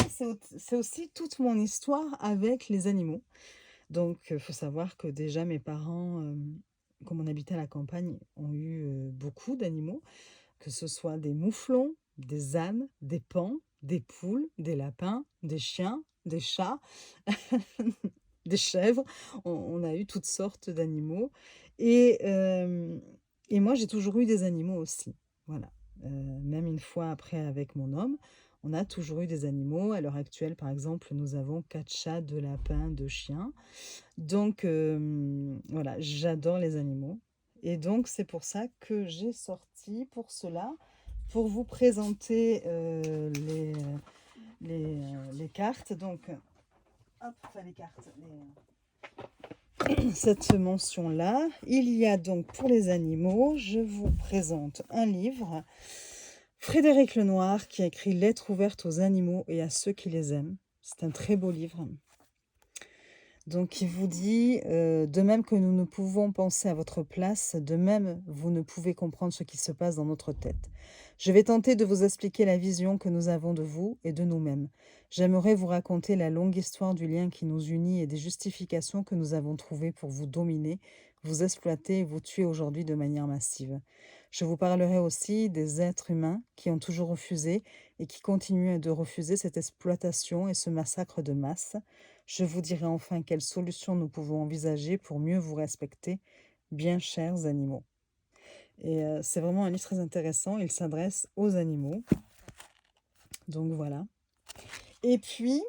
c'est aussi toute mon histoire avec les animaux. Donc, il faut savoir que déjà, mes parents, comme on habitait à la campagne, ont eu beaucoup d'animaux, que ce soit des mouflons, des ânes, des paons, des poules, des lapins, des chiens, des chats, des chèvres. On a eu toutes sortes d'animaux. Et moi, j'ai toujours eu des animaux aussi. Voilà. Même une fois après avec mon homme, on a toujours eu des animaux. À l'heure actuelle, par exemple, nous avons 4 chats, 2 lapins, 2 chiens. Donc, voilà, j'adore les animaux. Et donc, c'est pour ça que j'ai sorti pour cela, pour vous présenter les cartes. Donc, hop, pas les cartes, cette mention-là. Il y a donc pour les animaux, je vous présente un livre, Frédéric Lenoir, qui a écrit Lettre ouverte aux animaux et à ceux qui les aiment. C'est un très beau livre. Donc il vous dit, de même que nous ne pouvons penser à votre place, de même vous ne pouvez comprendre ce qui se passe dans notre tête. Je vais tenter de vous expliquer la vision que nous avons de vous et de nous-mêmes. J'aimerais vous raconter la longue histoire du lien qui nous unit et des justifications que nous avons trouvées pour vous dominer, vous exploiter et vous tuer aujourd'hui de manière massive. Je vous parlerai aussi des êtres humains qui ont toujours refusé et qui continuent de refuser cette exploitation et ce massacre de masse. Je vous dirai enfin quelles solutions nous pouvons envisager pour mieux vous respecter, bien chers animaux. Et c'est vraiment un livre très intéressant, il s'adresse aux animaux. Donc voilà. Et puis,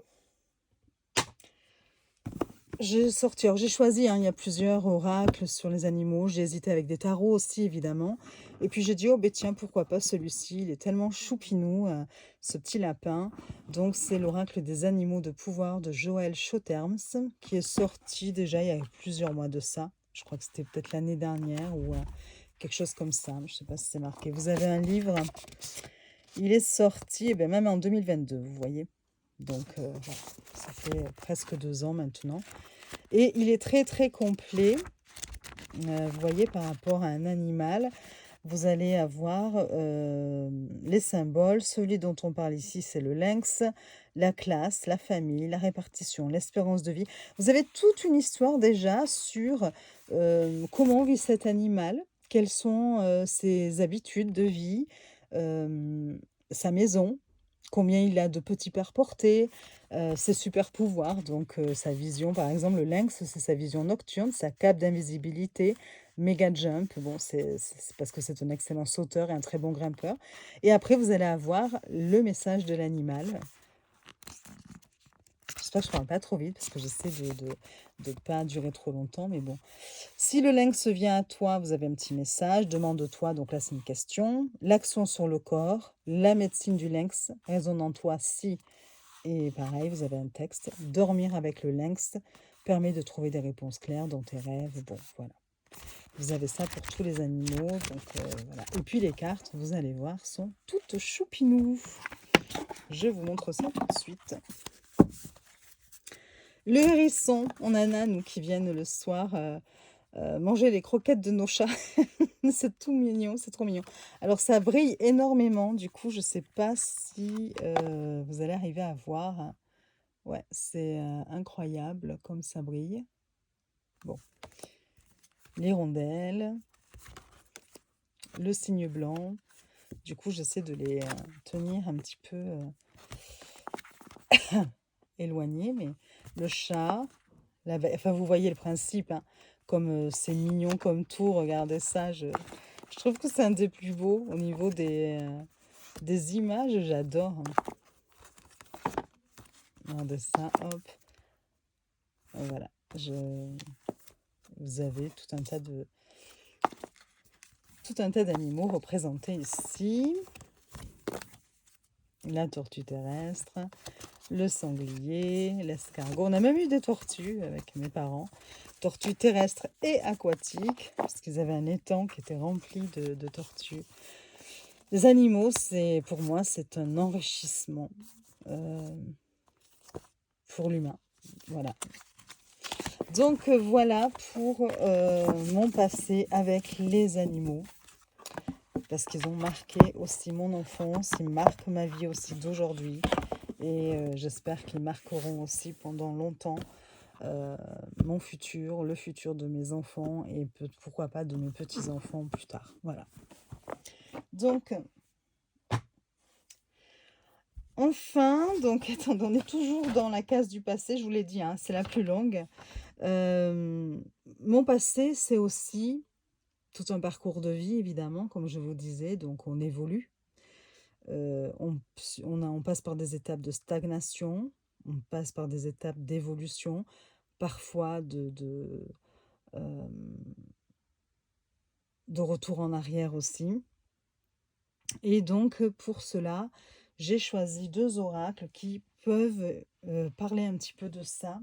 j'ai choisi, hein, il y a plusieurs oracles sur les animaux. J'ai hésité avec des tarots aussi, évidemment. Et puis j'ai dit, oh ben tiens, pourquoi pas celui-ci. Il est tellement choupinou, ce petit lapin. Donc c'est l'oracle des animaux de pouvoir de Joël Schotterms, qui est sorti déjà il y a plusieurs mois de ça. Je crois que c'était peut-être l'année dernière ou quelque chose comme ça. Je ne sais pas si c'est marqué. Vous avez un livre. Il est sorti même en 2022, vous voyez. Donc, voilà, ça fait presque 2 ans maintenant. Et il est très, très complet, vous voyez, par rapport à un animal. vous allez avoir les symboles. Celui dont on parle ici, c'est le lynx, la classe, la famille, la répartition, l'espérance de vie. Vous avez toute une histoire déjà sur comment vit cet animal, quelles sont ses habitudes de vie, euh, sa maison, combien il a de petits pères portés, ses super pouvoirs. Donc sa vision, par exemple, le lynx, c'est sa vision nocturne, sa cape d'invisibilité, méga jump. Bon, c'est parce que c'est un excellent sauteur et un très bon grimpeur. Et après, vous allez avoir le message de l'animal. J'espère que je ne parle pas trop vite parce que j'essaie de pas durer trop longtemps, mais bon. Si le lynx vient à toi, vous avez un petit message, demande-toi, donc là c'est une question. L'action sur le corps, la médecine du lynx, résonne en toi si, et pareil, vous avez un texte. Dormir avec le lynx permet de trouver des réponses claires dans tes rêves. Bon, voilà. Vous avez ça pour tous les animaux. Donc, voilà. Et puis les cartes, vous allez voir, sont toutes choupinous. Je vous montre ça tout de suite. Le hérisson, on en a, nous, qui viennent le soir manger les croquettes de nos chats. C'est tout mignon, c'est trop mignon. Alors, ça brille énormément. Du coup, je ne sais pas si vous allez arriver à voir. Ouais, c'est incroyable comme ça brille. Bon. L'hirondelle, le cygne blanc. Du coup, j'essaie de les tenir un petit peu éloignés, mais le chat, enfin vous voyez le principe, hein, comme c'est mignon comme tout, regardez ça, je trouve que c'est un des plus beaux au niveau des images, j'adore. Regardez ça, hop, et voilà, vous avez tout un tas d'animaux représentés ici. La tortue terrestre, le sanglier, l'escargot. On a même eu des tortues avec mes parents. Tortues terrestres et aquatiques, parce qu'ils avaient un étang qui était rempli de tortues. Les animaux, pour moi, c'est un enrichissement pour l'humain. Voilà. Donc voilà pour mon passé avec les animaux. Parce qu'ils ont marqué aussi mon enfance, ils marquent ma vie aussi d'aujourd'hui. Et j'espère qu'ils marqueront aussi pendant longtemps mon futur, le futur de mes enfants et pourquoi pas de mes petits-enfants plus tard. Voilà. Donc, enfin, on est toujours dans la case du passé, je vous l'ai dit, hein, c'est la plus longue. Mon passé, c'est aussi tout un parcours de vie, évidemment, comme je vous disais, donc on évolue. On passe par des étapes de stagnation, on passe par des étapes d'évolution, parfois de retour en arrière aussi. Et donc, pour cela, j'ai choisi 2 oracles qui peuvent parler un petit peu de ça,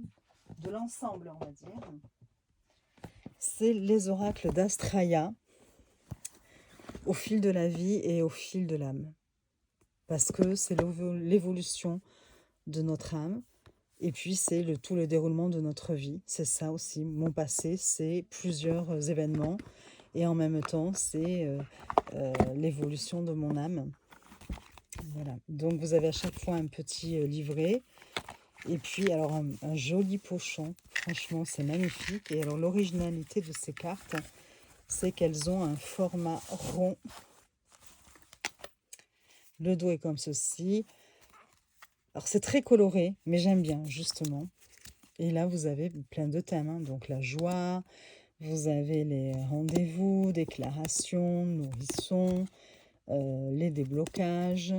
de l'ensemble, on va dire. C'est les oracles d'Astraya, au fil de la vie et au fil de l'âme. Parce que c'est l'évolution de notre âme. Et puis, c'est tout le déroulement de notre vie. C'est ça aussi. Mon passé, c'est plusieurs événements. Et en même temps, c'est l'évolution de mon âme. Voilà. Donc, vous avez à chaque fois un petit livret. Et puis, alors, un joli pochon. Franchement, c'est magnifique. Et alors, l'originalité de ces cartes, c'est qu'elles ont un format rond. Le dos est comme ceci. Alors, c'est très coloré, mais j'aime bien, justement. Et là, vous avez plein de thèmes. Hein. Donc, la joie, vous avez les rendez-vous, déclarations, nourrissons, les déblocages,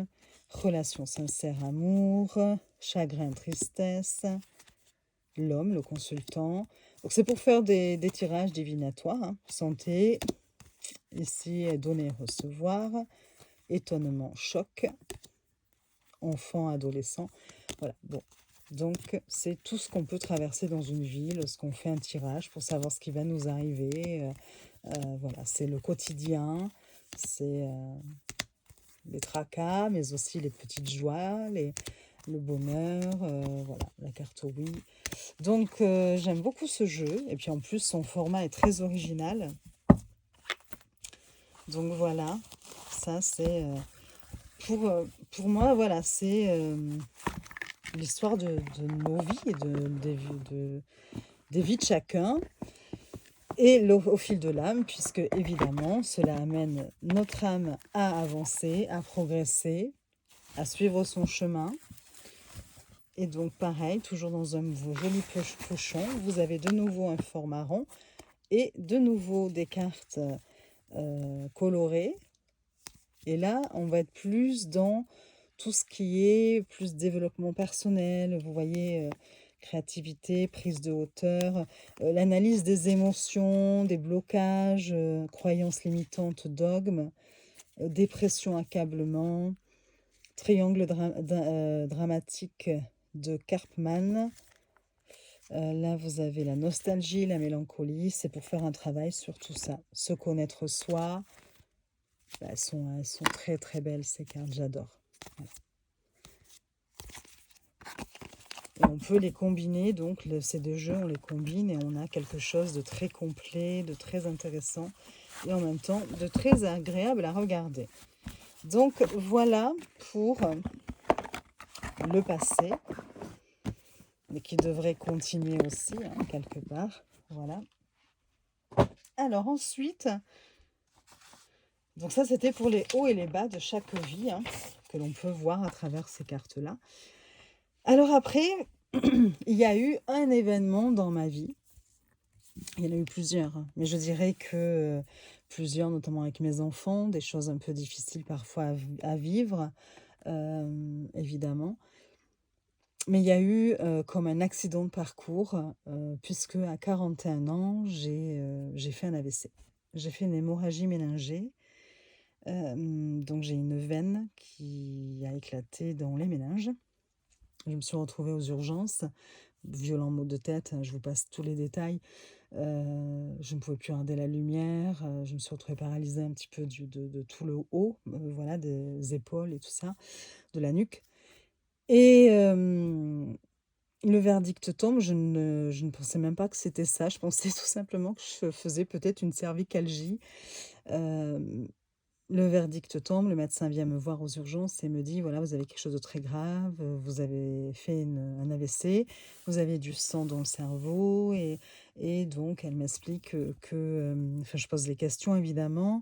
relations sincères, amour, chagrin, tristesse, l'homme, le consultant. Donc, c'est pour faire des tirages divinatoires. Hein. Santé, ici, donner, recevoir, étonnement, choc, enfant, adolescent. Voilà, bon. Donc, c'est tout ce qu'on peut traverser dans une vie, lorsqu'on fait un tirage pour savoir ce qui va nous arriver. Voilà, c'est le quotidien, c'est les tracas, mais aussi les petites joies, le bonheur, voilà, la carte oui. Donc, j'aime beaucoup ce jeu. Et puis, en plus, son format est très original. Donc voilà, ça c'est pour moi, voilà, c'est l'histoire de nos vies et des vies de chacun. Et au fil de l'âme, puisque évidemment, cela amène notre âme à avancer, à progresser, à suivre son chemin. Et donc pareil, toujours dans un joli pochon, vous avez de nouveau un format rond et de nouveau des cartes colorées. Et là, on va être plus dans tout ce qui est plus développement personnel, vous voyez, créativité, prise de hauteur, l'analyse des émotions, des blocages, croyances limitantes, dogmes, dépression, accablement, triangle dramatique de Karpman. Là, vous avez la nostalgie, la mélancolie. C'est pour faire un travail sur tout ça. Se connaître soi. Elles sont très très belles ces cartes, j'adore. Voilà. Et on peut les combiner, donc ces deux jeux, on les combine et on a quelque chose de très complet, de très intéressant et en même temps de très agréable à regarder. Donc voilà pour le passé, mais qui devrait continuer aussi, hein, quelque part. Voilà. Alors ensuite, donc ça c'était pour les hauts et les bas de chaque vie, hein, que l'on peut voir à travers ces cartes-là. Alors après, il y a eu un événement dans ma vie. Il y en a eu plusieurs, hein, mais je dirais que plusieurs, notamment avec mes enfants, des choses un peu difficiles parfois à vivre, évidemment. Mais il y a eu comme un accident de parcours, puisque à 41 ans, j'ai fait un AVC. J'ai fait une hémorragie méningée. Donc j'ai une veine qui a éclaté dans les méninges. Je me suis retrouvée aux urgences, violent maux de tête, hein, je vous passe tous les détails. Je ne pouvais plus regarder la lumière, je me suis retrouvée paralysée un petit peu de tout le haut, voilà, des épaules et tout ça, de la nuque. Et le verdict tombe, je ne pensais même pas que c'était ça, je pensais tout simplement que je faisais peut-être une cervicalgie. Le verdict tombe, le médecin vient me voir aux urgences et me dit: «Voilà, vous avez quelque chose de très grave, vous avez fait un AVC, vous avez du sang dans le cerveau» et donc elle m'explique enfin, je pose les questions évidemment,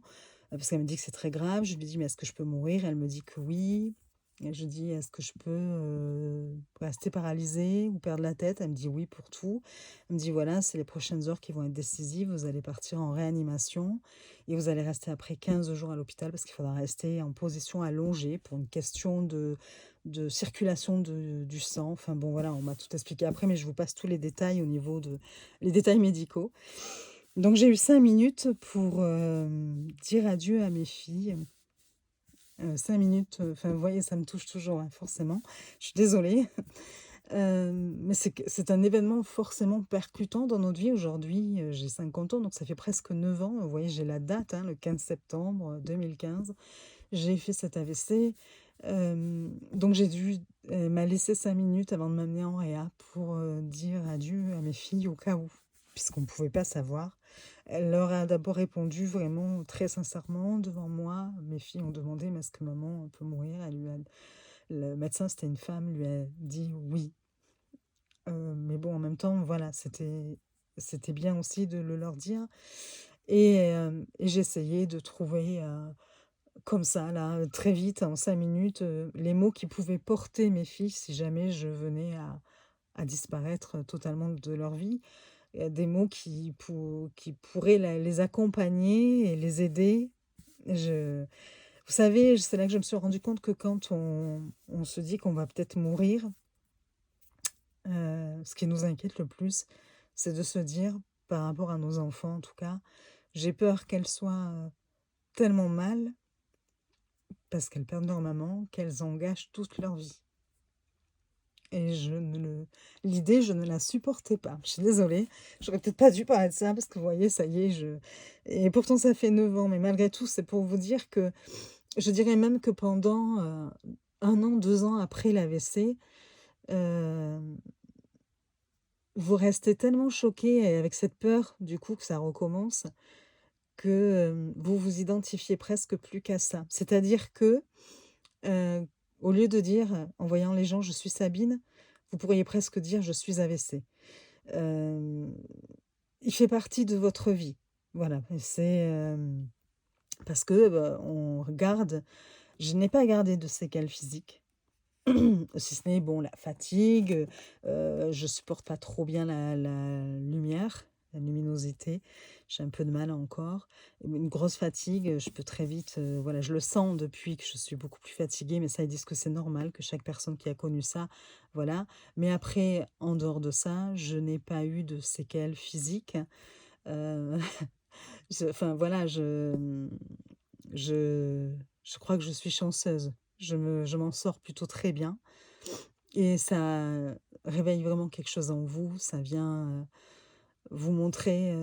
parce qu'elle me dit que c'est très grave. Je lui dis: «Mais est-ce que je peux mourir?» Elle me dit que oui. Et je dis: «Est-ce que je peux, rester paralysée ou perdre la tête?» Elle me dit: «Oui» pour tout. Elle me dit: «Voilà, c'est les prochaines heures qui vont être décisives, vous allez partir en réanimation». Et vous allez rester après 15 jours à l'hôpital parce qu'il faudra rester en position allongée pour une question de circulation du sang. Enfin bon, voilà, on m'a tout expliqué après, mais je vous passe tous les détails au niveau les détails médicaux. Donc j'ai eu 5 minutes pour dire adieu à mes filles. 5 minutes, enfin vous voyez, ça me touche toujours, hein, forcément. Je suis désolée. Mais c'est un événement forcément percutant dans notre vie. Aujourd'hui, j'ai 50 ans, donc ça fait presque 9 ans. Vous voyez, j'ai la date, hein, le 15 septembre 2015. J'ai fait cet AVC. Donc j'ai dû elle m'a laissé 5 minutes avant de m'amener en réa pour, dire adieu à mes filles au cas où, puisqu'on ne pouvait pas savoir. Elle leur a d'abord répondu vraiment très sincèrement devant moi. Mes filles ont demandé: «Mais est-ce que maman peut mourir?» Le médecin, c'était une femme, lui a dit: «Oui». Mais bon, en même temps, voilà, c'était bien aussi de le leur dire et j'ai essayé de trouver, comme ça, là, très vite, en 5 minutes, les mots qui pouvaient porter mes filles si jamais je venais à disparaître totalement de leur vie. Des mots qui pourraient les accompagner et les aider. Je Vous savez, c'est là que je me suis rendu compte que quand on se dit qu'on va peut-être mourir, ce qui nous inquiète le plus, c'est de se dire, par rapport à nos enfants en tout cas: «J'ai peur qu'elles soient, tellement mal, parce qu'elles perdent leur maman, qu'elles engagent toute leur vie» et l'idée, je ne la supportais pas. Je suis désolée, j'aurais peut-être pas dû parler de ça parce que vous voyez, ça y est, et pourtant ça fait 9 ans, mais malgré tout, c'est pour vous dire que je dirais même que pendant, 1 an, 2 ans après l'AVC, vous restez tellement choqués et avec cette peur, du coup, que ça recommence, que vous vous identifiez presque plus qu'à ça. C'est-à-dire que, heu, au lieu de dire, en voyant les gens: «Je suis Sabine», vous pourriez presque dire: «Je suis AVC». Hem, il fait partie de votre vie. Voilà, et c'est, parce que, bah, on regarde je n'ai pas gardé de séquelles physiques. Si ce n'est, bon, la fatigue, je supporte pas trop bien la lumière, la luminosité. J'ai un peu de mal encore. Une grosse fatigue, je peux très vite, voilà, je le sens depuis que je suis beaucoup plus fatiguée, mais ça, ils disent que c'est normal, que chaque personne qui a connu ça, voilà. Mais après, en dehors de ça, je n'ai pas eu de séquelles physiques. Heu, enfin voilà, je je crois que je suis chanceuse. Je m'en sors plutôt très bien. Et ça réveille vraiment quelque chose en vous, ça vient, vous montrer,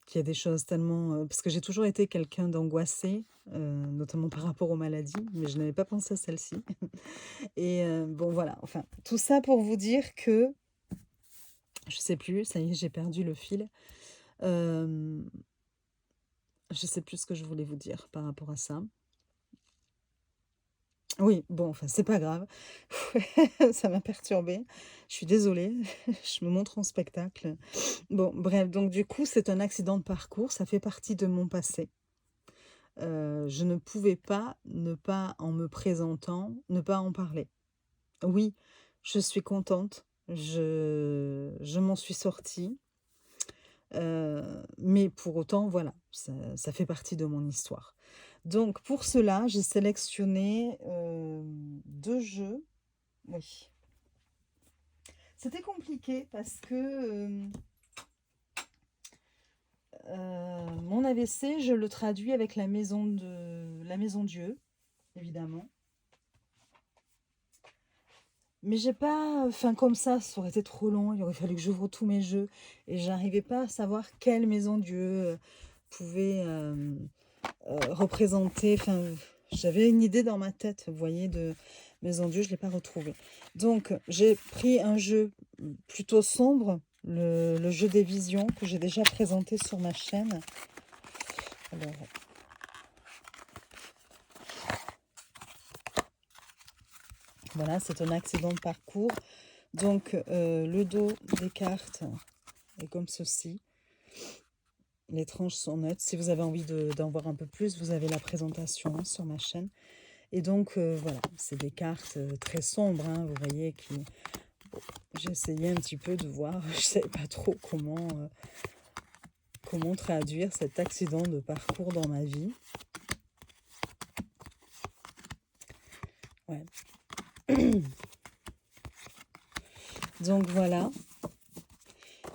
qu'il y a des choses tellement, parce que j'ai toujours été quelqu'un d'angoissé, notamment par rapport aux maladies, mais je n'avais pas pensé à celle-ci. Et bon voilà, enfin, tout ça pour vous dire que je sais plus, ça y est, j'ai perdu le fil. Hem, je sais plus ce que je voulais vous dire par rapport à ça. Oui, bon, enfin, c'est pas grave. Ça m'a perturbée. Je suis désolée, je me montre en spectacle. Bon, bref, donc du coup, c'est un accident de parcours, ça fait partie de mon passé. Je ne pouvais pas, ne pas en me présentant, ne pas en parler. Oui, je suis contente, je m'en suis sortie, mais pour autant, voilà, ça fait partie de mon histoire. Donc pour cela, j'ai sélectionné, 2 jeux. Oui. C'était compliqué parce que, mon AVC, je le traduis avec la maison Dieu, évidemment. Mais j'ai pas, enfin comme ça aurait été trop long, il aurait fallu que j'ouvre tous mes jeux et j'arrivais pas à savoir quelle maison Dieu, pouvait, représenter. Enfin, j'avais une idée dans ma tête, vous voyez, de maison Dieu, je l'ai pas retrouvée. Donc j'ai pris un jeu, plutôt sombre, le jeu des visions que j'ai déjà présenté sur ma chaîne. Alors, voilà, c'est un accident de parcours. Donc, le dos des cartes est comme ceci. Les tranches sont neutres. Si vous avez envie d'en voir un peu plus, vous avez la présentation, hein, sur ma chaîne. Et donc, voilà, c'est des cartes très sombres, hein, vous voyez, qui... Bon, j'ai essayé un petit peu de voir, je ne savais pas trop comment traduire cet accident de parcours dans ma vie. Ouais. Donc voilà.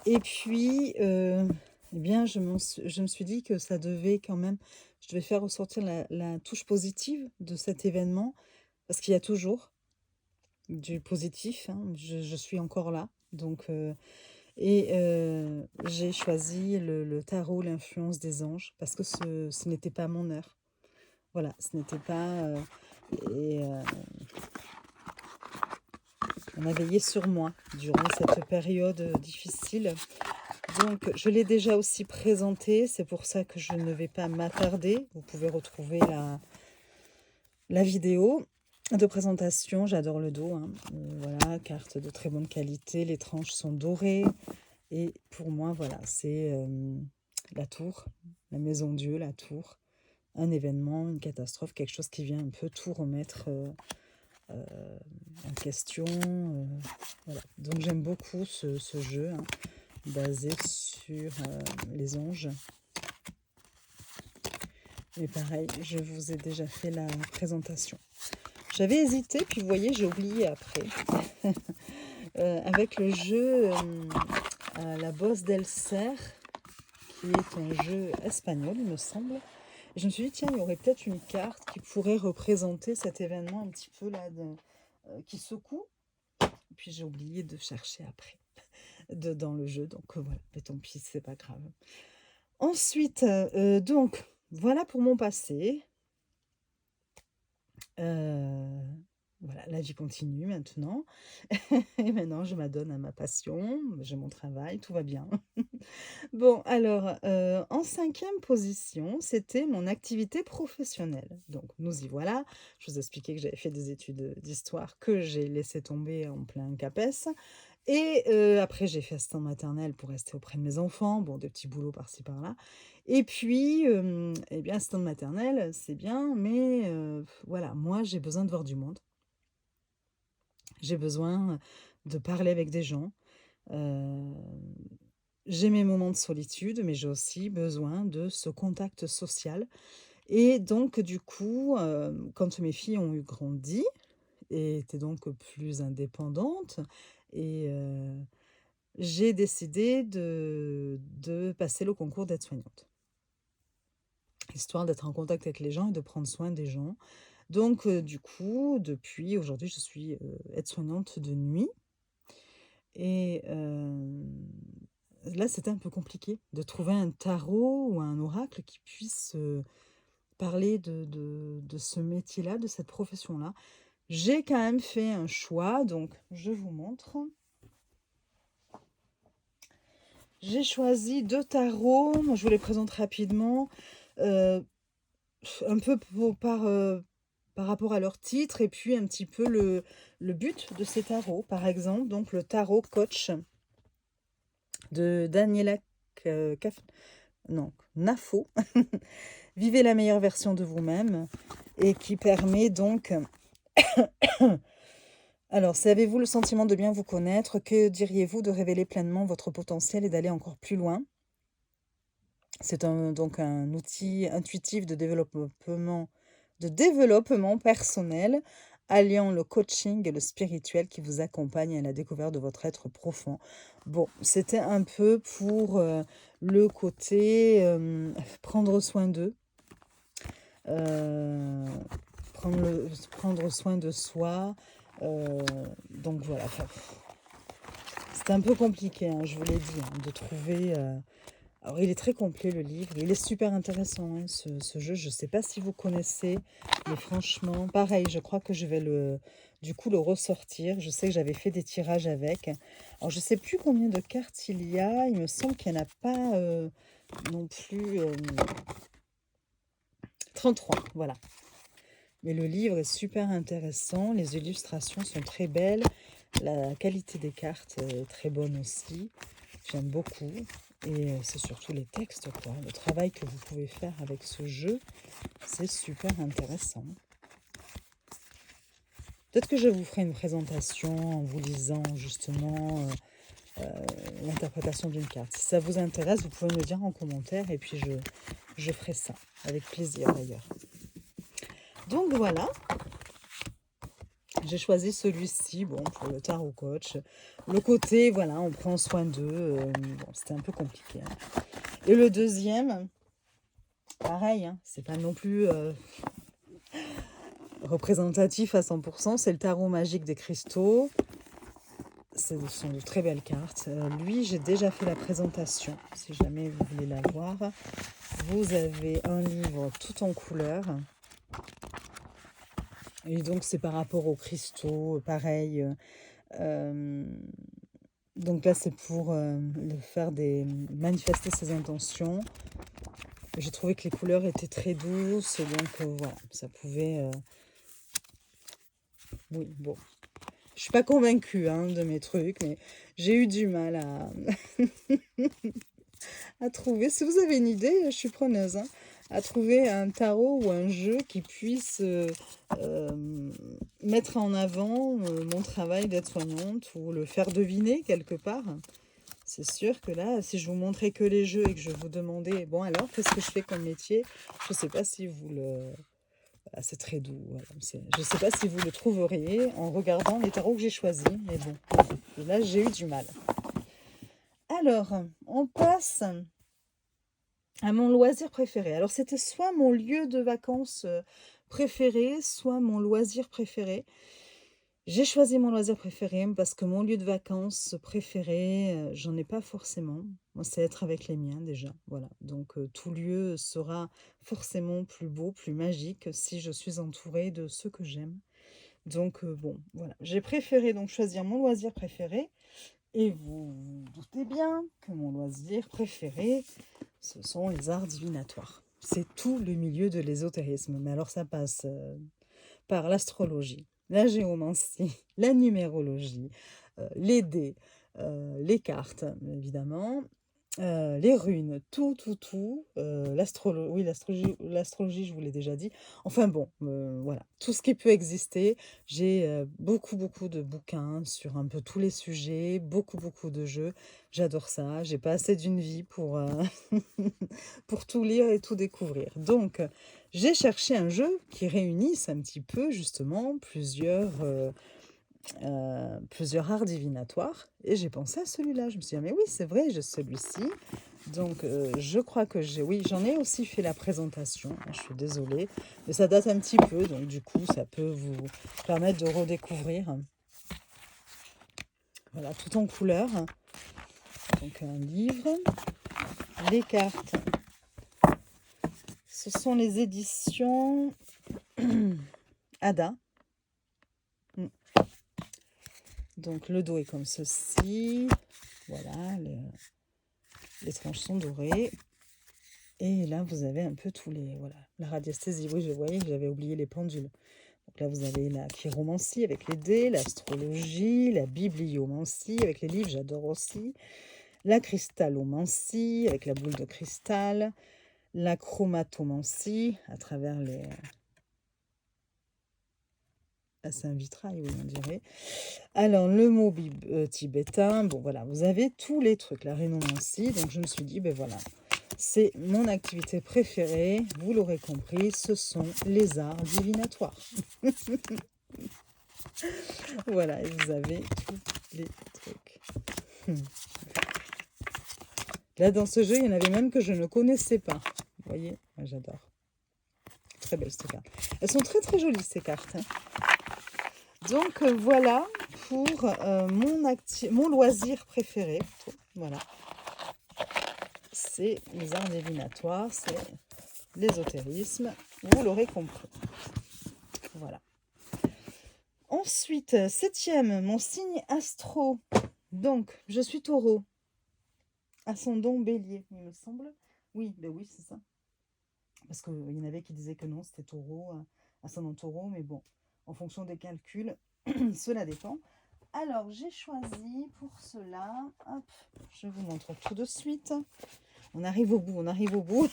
Et puis, eh bien, je me suis dit que ça devait quand même, je devais faire ressortir la touche positive de cet événement, parce qu'il y a toujours du positif, hein. Je suis encore là. Donc, j'ai choisi le tarot, l'influence des anges, parce que ce n'était pas mon heure. Voilà, ce n'était pas... et on a veillé sur moi durant cette période difficile. Donc, je l'ai déjà aussi présenté, c'est pour ça que je ne vais pas m'attarder. Vous pouvez retrouver la vidéo de présentation. J'adore le dos, hein. Voilà, carte de très bonne qualité, les tranches sont dorées. Et pour moi, voilà, c'est la tour, la maison Dieu, la tour. Un événement, une catastrophe, quelque chose qui vient un peu tout remettre en question. Voilà. Donc j'aime beaucoup ce jeu, hein, basé sur les anges. Mais pareil, je vous ai déjà fait la présentation. J'avais hésité, puis vous voyez, j'ai oublié après. Avec le jeu à la Bosse del Cer, qui est un jeu espagnol, il me semble. Et je me suis dit, tiens, il y aurait peut-être une carte qui pourrait représenter cet événement un petit peu là, qui secoue. Et puis j'ai oublié de chercher après dans le jeu, donc voilà, mais tant pis, c'est pas grave. Ensuite, donc, voilà pour mon passé. voilà, la vie continue maintenant. Et maintenant, je m'adonne à ma passion, j'ai mon travail, tout va bien. Bon, alors, en cinquième position, c'était mon activité professionnelle. Donc nous y voilà. Je vous expliquais que j'avais fait des études, d'histoire que j'ai laissé tomber en plein CAPES et après j'ai fait assistante maternelle pour rester auprès de mes enfants. Bon, des petits boulots par-ci par-là et puis, et bien assistante maternelle, c'est bien, mais voilà, moi j'ai besoin de voir du monde. J'ai besoin de parler avec des gens. Heu, j'ai mes moments de solitude, mais j'ai aussi besoin de ce contact social et donc du coup, quand mes filles ont eu grandi et étaient donc plus indépendantes et j'ai décidé de passer le concours d'aide-soignante, histoire d'être en contact avec les gens et de prendre soin des gens. Donc du coup, depuis aujourd'hui, je suis, aide-soignante de nuit et là, c'était un peu compliqué de trouver un tarot ou un oracle qui puisse, parler de ce métier-là, de cette profession-là. J'ai quand même fait un choix, donc je vous montre. J'ai choisi 2 tarots, moi je vous les présente rapidement, heu, un peu par rapport à leur titre et puis un petit peu le but de ces tarots. Par exemple, donc le tarot coach de Daniela non, Nafo. Vivez la meilleure version de vous-même et qui permet donc alors, savez-vous le sentiment de bien vous connaître? Que diriez-vous de révéler pleinement votre potentiel et d'aller encore plus loin? C'est donc un outil intuitif de développement personnel, alliant le coaching et le spirituel qui vous accompagne à la découverte de votre être profond. Bon, c'était un peu pour le côté prendre soin d'eux, euh, prendre soin de soi. euh, donc voilà, enfin, c'était un peu compliqué, hein, je vous l'ai dit, hein, de trouver. Alors, il est très complet le livre, il est super intéressant hein, ce jeu. Je ne sais pas si vous connaissez, mais franchement, pareil, je crois que je vais du coup le ressortir. Je sais que j'avais fait des tirages avec. Alors, je ne sais plus combien de cartes il y a. Il me semble qu'il n'y en a pas non plus 33, voilà. Mais le livre est super intéressant, les illustrations sont très belles, la qualité des cartes est très bonne aussi. J'aime beaucoup. Et c'est surtout les textes, quoi. Le travail que vous pouvez faire avec ce jeu, c'est super intéressant. Peut-être que je vous ferai une présentation en vous lisant justement l'interprétation d'une carte. Si ça vous intéresse, vous pouvez me le dire en commentaire et puis je ferai ça avec plaisir d'ailleurs. Donc voilà, j'ai choisi celui-ci, bon, pour le tarot coach. Le côté, voilà, on prend soin d'eux. Bon, c'était un peu compliqué. Hein. Et le deuxième, pareil, hein, c'est pas non plus représentatif à 100%, c'est le tarot magique des cristaux. Ce sont de très belles cartes. Lui, j'ai déjà fait la présentation. Si jamais vous voulez la voir, vous avez un livre tout en couleur. Et donc, c'est par rapport aux cristaux, pareil. Donc là, c'est pour manifester ses intentions. J'ai trouvé que les couleurs étaient très douces, donc voilà, ça pouvait... Oui, bon. Je suis pas convaincue hein, de mes trucs, mais j'ai eu du mal à trouver. Si vous avez une idée, je suis preneuse. Hein, à trouver un tarot ou un jeu qui puisse mettre en avant mon travail d'aide-soignante ou le faire deviner quelque part. C'est sûr que là, si je vous montrais que les jeux et que je vous demandais, bon alors, qu'est-ce que je fais comme métier? Je ne sais pas si vous le... Voilà, c'est très doux. Voilà. Je ne sais pas si vous le trouveriez en regardant les tarots que j'ai choisis. Mais bon, et là, j'ai eu du mal. Alors, on passe à mon loisir préféré. Alors, c'était soit mon lieu de vacances préféré, soit mon loisir préféré. J'ai choisi mon loisir préféré parce que mon lieu de vacances préféré, j'en ai pas forcément. Moi, c'est être avec les miens déjà, voilà. Donc tout lieu sera forcément plus beau, plus magique si je suis entourée de ceux que j'aime. Donc, bon, voilà. J'ai préféré donc choisir mon loisir préféré. Et vous vous doutez bien que mon loisir préféré, ce sont les arts divinatoires. C'est tout le milieu de l'ésotérisme. Mais alors ça passe par l'astrologie, la géomancie, la numérologie, les dés, les cartes, évidemment, les runes, tout, oui, l'astrologie, je vous l'ai déjà dit. Enfin bon, voilà, tout ce qui peut exister. J'ai beaucoup de bouquins sur un peu tous les sujets, beaucoup de jeux. J'adore ça. J'ai pas assez d'une vie pour, pour tout lire et tout découvrir. Donc, j'ai cherché un jeu qui réunisse un petit peu justement plusieurs arts divinatoires et j'ai pensé à celui-là. Je me suis dit, ah, mais oui, c'est vrai, j'ai celui-ci. Donc, je crois que oui, j'en ai aussi fait la présentation. Je suis désolée, mais ça date un petit peu, donc du coup, ça peut vous permettre de redécouvrir. Voilà, tout en couleur. Donc, un livre. Les cartes, ce sont les éditions Ada. Donc, le dos est comme ceci. Voilà, les tranches sont dorées. Et là, vous avez un peu tous les... Voilà, la radiesthésie. Oui, je voyais que j'avais oublié les pendules. Donc là, vous avez la chiromancie avec les dés, l'astrologie, la bibliomancie avec les livres, j'adore aussi. La cristallomancie avec la boule de cristal. La chromatomancie à travers les... Ah, c'est un vitrail, oui, on dirait. Alors, le mot tibétain, bon, voilà, vous avez tous les trucs, la rhénomancie. Donc, je me suis dit, ben voilà, c'est mon activité préférée. Vous l'aurez compris, ce sont les arts divinatoires. Voilà, et vous avez tous les trucs. Là, dans ce jeu, il y en avait même que je ne connaissais pas. Vous voyez, moi, j'adore. Très belles, ces cartes. Elles sont très jolies, ces cartes. Donc, voilà pour mon loisir préféré. Voilà. C'est les arts divinatoires, c'est l'ésotérisme. Vous l'aurez compris. Voilà. Ensuite, 7e, mon signe astro. Donc, je suis taureau. Ascendant bélier, il me semble. Oui, ben oui, c'est ça. Parce qu'il y en avait qui disaient que non, c'était taureau, ascendant taureau, mais bon, en fonction des calculs, cela dépend. Alors, j'ai choisi pour cela, hop, je vous montre tout de suite. On arrive au bout.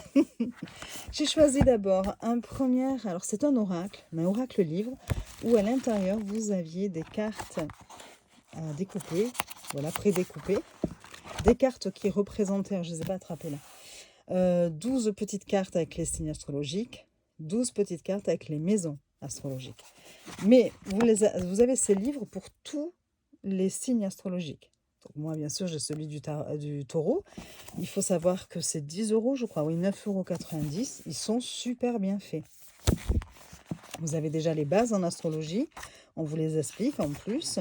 J'ai choisi d'abord un premier, alors c'est un oracle livre, où à l'intérieur, vous aviez des cartes découpées, voilà, prédécoupées, des cartes qui représentaient, je ne les ai pas attrapées là, 12 petites cartes avec les signes astrologiques, 12 petites cartes avec les maisons astrologiques. Mais vous avez ces livres pour tous les signes astrologiques. Donc moi, bien sûr, j'ai celui du taureau. Il faut savoir que c'est 10 €, je crois, oui, 9,90 €. Ils sont super bien faits. Vous avez déjà les bases en astrologie. On vous les explique en plus.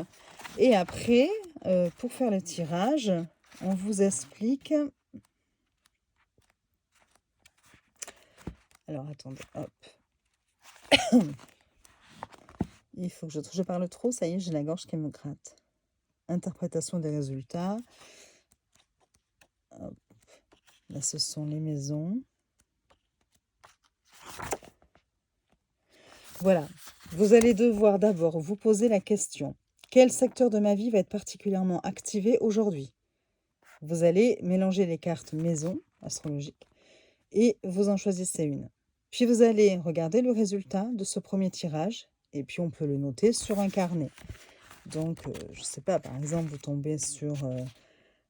Et après, pour faire le tirage, on vous explique... Alors, attendez, hop. Il faut que je parle trop, ça y est, j'ai la gorge qui me gratte. Interprétation des résultats. Hop. Là, ce sont les maisons. Voilà. Vous allez devoir d'abord vous poser la question. Quel secteur de ma vie va être particulièrement activé aujourd'hui? Vous allez mélanger les cartes maison astrologiques et vous en choisissez une. Puis vous allez regarder le résultat de ce premier tirage et puis on peut le noter sur un carnet. Donc, je ne sais pas, par exemple, vous tombez sur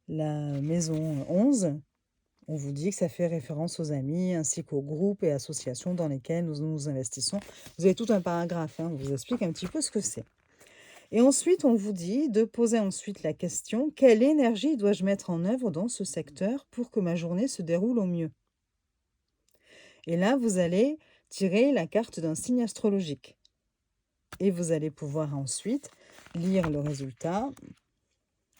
la maison 11. On vous dit que ça fait référence aux amis ainsi qu'aux groupes et associations dans lesquels nous investissons. Vous avez tout un paragraphe, on vous explique un petit peu ce que c'est. Et ensuite, on vous dit de poser ensuite la question, quelle énergie dois-je mettre en œuvre dans ce secteur pour que ma journée se déroule au mieux? Et là, vous allez tirer la carte d'un signe astrologique. Et vous allez pouvoir ensuite lire le résultat.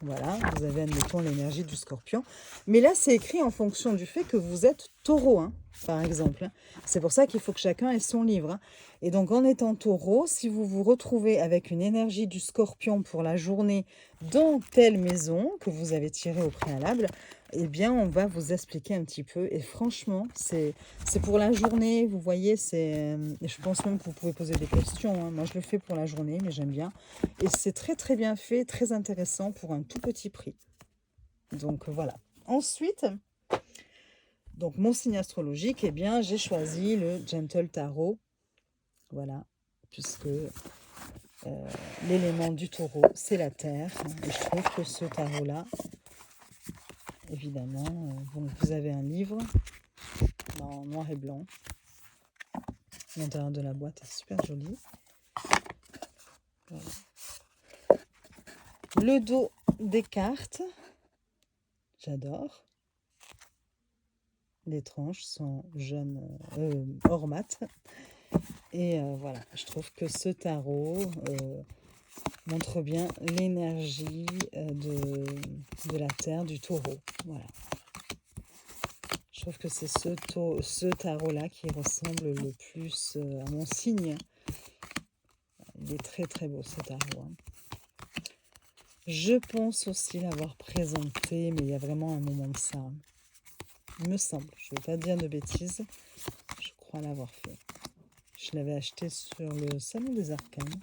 Voilà, vous avez, admettons, l'énergie du Scorpion. Mais là, c'est écrit en fonction du fait que vous êtes taureau, hein, par exemple. C'est pour ça qu'il faut que chacun ait son livre, hein. Et donc, en étant taureau, si vous vous retrouvez avec une énergie du scorpion pour la journée dans telle maison que vous avez tirée au préalable, eh bien, on va vous expliquer un petit peu. Et franchement, c'est pour la journée, vous voyez, je pense même que vous pouvez poser des questions, hein. Moi, je le fais pour la journée, mais j'aime bien. Et c'est très, très bien fait, très intéressant pour un tout petit prix. Donc, voilà. Ensuite, donc mon signe astrologique, eh bien, j'ai choisi le Gentle Tarot. Voilà, puisque l'élément du taureau, c'est la terre. Et je trouve que ce tarot-là, évidemment, vous avez un livre en noir et blanc. L'intérieur de la boîte est super joli. Voilà. Le dos des cartes, j'adore. Les tranches sont jaunes, or mat. Et voilà, je trouve que ce tarot montre bien l'énergie de la terre, du taureau. Voilà. Je trouve que c'est ce tarot-là qui ressemble le plus à mon signe. Il est très très beau ce tarot, hein. Je pense aussi l'avoir présenté, mais il y a vraiment un moment de ça. Il me semble, je ne vais pas dire de bêtises, je crois l'avoir fait. Je l'avais acheté sur le Salon des Arcanes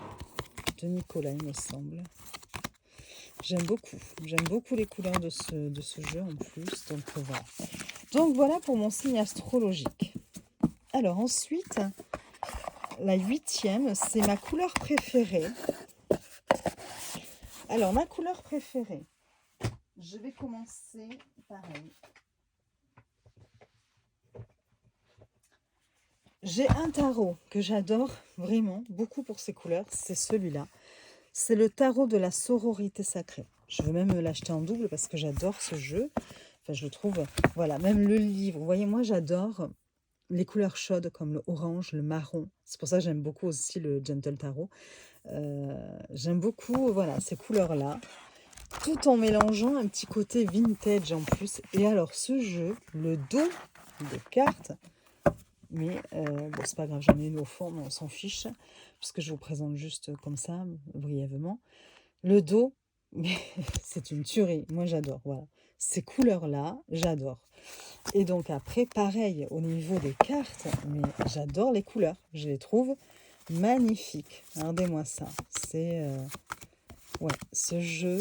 de Nicolas, il me semble. J'aime beaucoup les couleurs de ce jeu en plus, donc voilà. Donc voilà pour mon signe astrologique. Alors ensuite, la 8e, c'est ma couleur préférée. Alors ma couleur préférée, je vais commencer pareil. J'ai un tarot que j'adore vraiment beaucoup pour ses couleurs, c'est celui-là. C'est le tarot de la sororité sacrée. Je veux même l'acheter en double parce que j'adore ce jeu. Enfin, je le trouve, voilà, même le livre. Vous voyez, moi j'adore les couleurs chaudes comme le orange, le marron. C'est pour ça que j'aime beaucoup aussi le Gentle Tarot. J'aime beaucoup, voilà, ces couleurs-là, tout en mélangeant un petit côté vintage en plus. Et alors ce jeu, le dos de cartes, mais bon, c'est pas grave, j'en ai une au fond, mais on s'en fiche, puisque je vous présente juste comme ça, brièvement. Le dos, mais c'est une tuerie, moi j'adore, voilà. Ces couleurs-là, j'adore. Et donc après, pareil, au niveau des cartes, mais j'adore les couleurs, je les trouve magnifiques. Regardez-moi ça, c'est... ouais, ce jeu,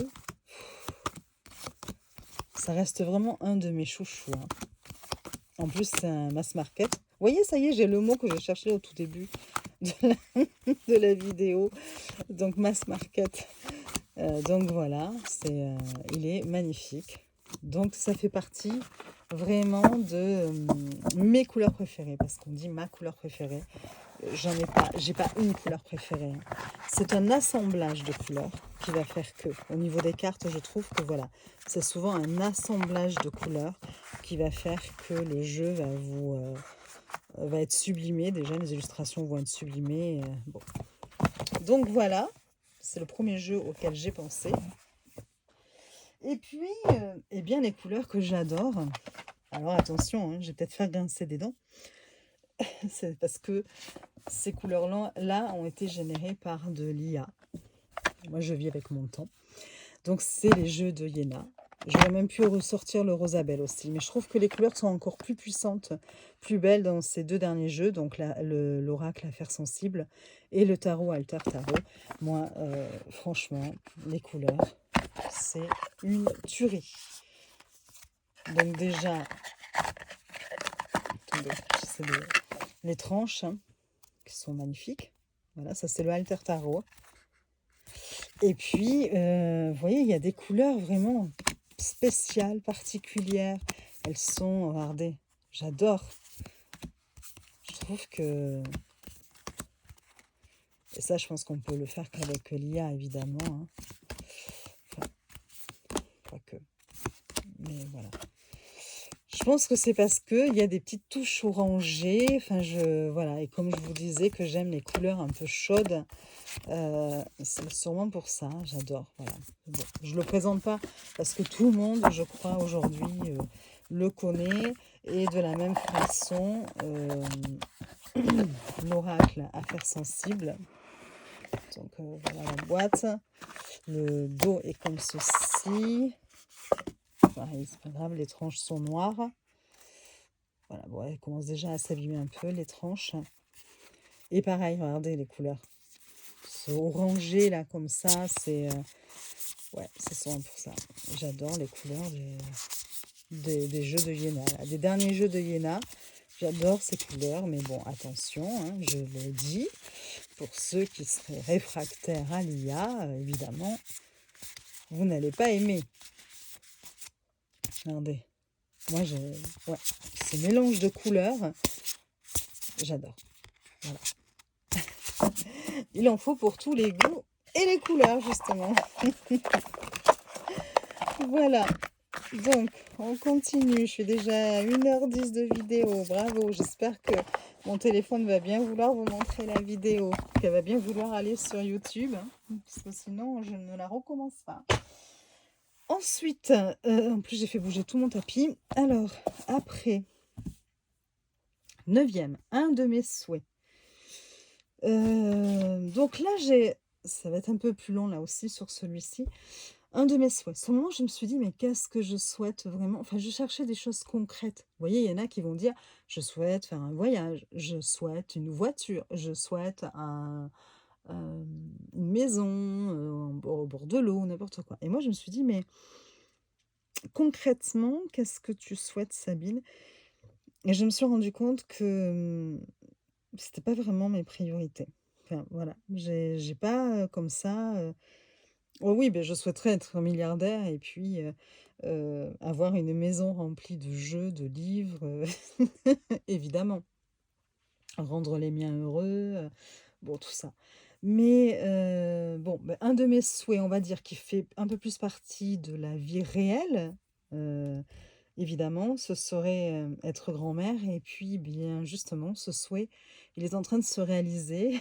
ça reste vraiment un de mes chouchous, hein. En plus, c'est un mass market. Vous voyez, ça y est, j'ai le mot que je cherchais au tout début de la vidéo. Donc, mass market. Donc, voilà, il est magnifique. Donc, ça fait partie vraiment de mes couleurs préférées. Parce qu'on dit ma couleur préférée. J'ai pas une couleur préférée, hein. C'est un assemblage de couleurs qui va faire que, au niveau des cartes, je trouve que voilà, c'est souvent un assemblage de couleurs qui va faire que le jeu va être sublimé. Déjà, les illustrations vont être sublimées. Bon. Donc voilà, c'est le premier jeu auquel j'ai pensé. Et puis, eh bien, les couleurs que j'adore. Alors attention, hein, je vais peut-être faire grincer des dents. C'est parce que ces couleurs-là ont été générées par de l'IA. Moi, je vis avec mon temps. Donc, c'est les jeux de Yéna. J'aurais même pu ressortir le Rosabelle aussi. Mais je trouve que les couleurs sont encore plus puissantes, plus belles dans ces deux derniers jeux. Donc, l'oracle Affaires Sensibles et le tarot Alter Tarot. Moi, franchement, les couleurs, c'est une tuerie. Donc, déjà, attendez, c'est les tranches, hein, qui sont magnifiques. Voilà, ça c'est le Alter Tarot. Et puis, vous voyez, il y a des couleurs vraiment spéciales, particulières. Elles sont, regardez, j'adore. Je trouve que... Et ça, je pense qu'on peut le faire qu'avec l'IA, évidemment, hein. Enfin, quoique. Mais voilà. Je pense que c'est parce qu'il y a des petites touches orangées, enfin voilà, et comme je vous disais que j'aime les couleurs un peu chaudes, c'est sûrement pour ça, j'adore, voilà. Bon, je le présente pas parce que tout le monde, je crois, aujourd'hui, le connaît et de la même façon, l'oracle Affaires sensibles. Donc voilà la boîte. Le dos est comme ceci. Pareil, c'est pas grave, les tranches sont noires. Voilà, bon, elles commencent déjà à s'abîmer un peu, les tranches. Et pareil, regardez les couleurs. Ce orangé là, comme ça, ouais, c'est souvent pour ça. J'adore les couleurs des jeux de Iéna. Des derniers jeux de Iéna, j'adore ces couleurs, mais bon, attention, hein, je le dis, pour ceux qui seraient réfractaires à l'IA, évidemment, vous n'allez pas aimer. Regardez, moi, ouais, ce mélange de couleurs, j'adore. Voilà. Il en faut pour tous les goûts et les couleurs, justement. Voilà. Donc, on continue. Je suis déjà à 1h10 de vidéo. Bravo. J'espère que mon téléphone va bien vouloir vous montrer la vidéo. Qu'elle va bien vouloir aller sur YouTube. Parce que sinon, je ne la recommence pas. Ensuite, en plus, j'ai fait bouger tout mon tapis. Alors, après, 9e, un de mes souhaits. Donc là, ça va être un peu plus long là aussi sur celui-ci. Un de mes souhaits. Sur le moment, je me suis dit, mais qu'est-ce que je souhaite vraiment? Enfin, je cherchais des choses concrètes. Vous voyez, il y en a qui vont dire, je souhaite faire un voyage, je souhaite une voiture, je souhaite une maison au bord de l'eau, n'importe quoi. Et moi, je me suis dit, mais concrètement, qu'est-ce que tu souhaites, Sabine? Et je me suis rendu compte que c'était pas vraiment mes priorités. Enfin, voilà, j'ai pas comme ça. Oh oui, ben je souhaiterais être milliardaire et puis avoir une maison remplie de jeux, de livres, évidemment. Rendre les miens heureux, bon, tout ça. Mais bon, ben, un de mes souhaits, on va dire, qui fait un peu plus partie de la vie réelle, euh, évidemment, ce serait être grand-mère. Et puis, bien justement, ce souhait, il est en train de se réaliser.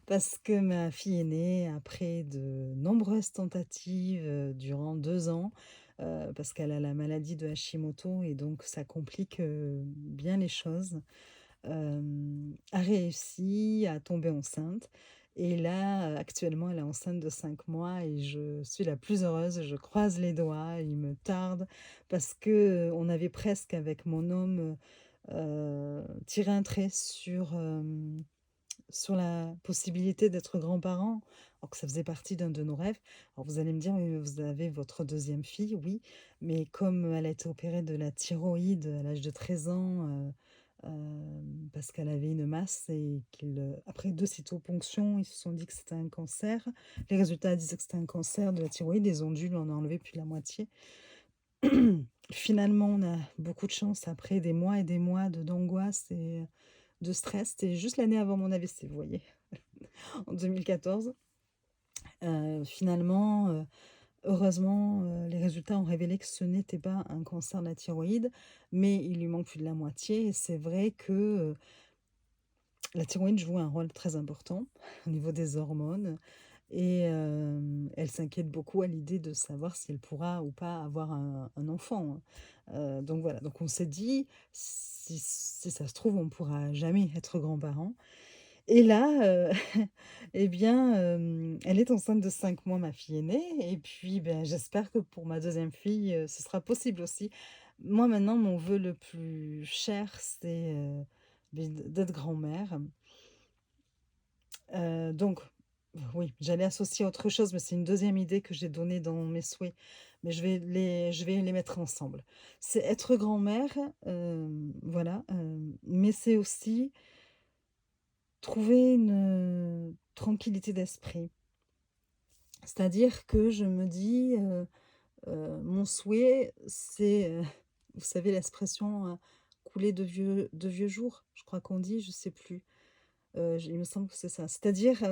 Parce que ma fille aînée, après de nombreuses tentatives, durant 2 ans, parce qu'elle a la maladie de Hashimoto et donc ça complique, bien les choses, a réussi à tomber enceinte et là, actuellement, elle est enceinte de 5 mois et je suis la plus heureuse. Je croise les doigts, il me tarde parce que, on avait presque avec mon homme, tiré un trait sur la possibilité d'être grands-parents, alors que ça faisait partie d'un de nos rêves. Alors vous allez me dire: «Mais vous avez votre deuxième fille», oui, mais comme elle a été opérée de la thyroïde à l'âge de 13 ans, parce qu'elle avait une masse et après 2 cytoponctions, ils se sont dit que c'était un cancer. Les résultats disaient que c'était un cancer de la thyroïde, ils ont dû lui en enlever plus de la moitié. Finalement, on a beaucoup de chance après des mois et des mois d'angoisse et de stress. C'était juste l'année avant mon AVC, vous voyez? En 2014. Finalement, heureusement, les résultats ont révélé que ce n'était pas un cancer de la thyroïde, mais il lui manque plus de la moitié et c'est vrai que, la thyroïde joue un rôle très important au niveau des hormones et elle s'inquiète beaucoup à l'idée de savoir si elle pourra ou pas avoir un enfant, hein. Donc voilà, donc on s'est dit: «Si ça se trouve, on pourra jamais être grands-parents». Et là, et bien, elle est enceinte de 5 mois, ma fille aînée et puis, ben, j'espère que pour ma deuxième fille, ce sera possible aussi. Moi, maintenant, mon vœu le plus cher, c'est, d'être grand-mère. Donc oui, j'allais associer autre chose, mais c'est une deuxième idée que j'ai donnée dans mes souhaits, mais je vais les mettre ensemble. C'est être grand-mère, voilà, mais c'est aussi trouver une, tranquillité d'esprit. C'est-à-dire que je me dis, mon souhait, c'est, vous savez l'expression, «couler de vieux jours», je crois qu'on dit, je sais plus. Il me semble que c'est ça. C'est-à-dire,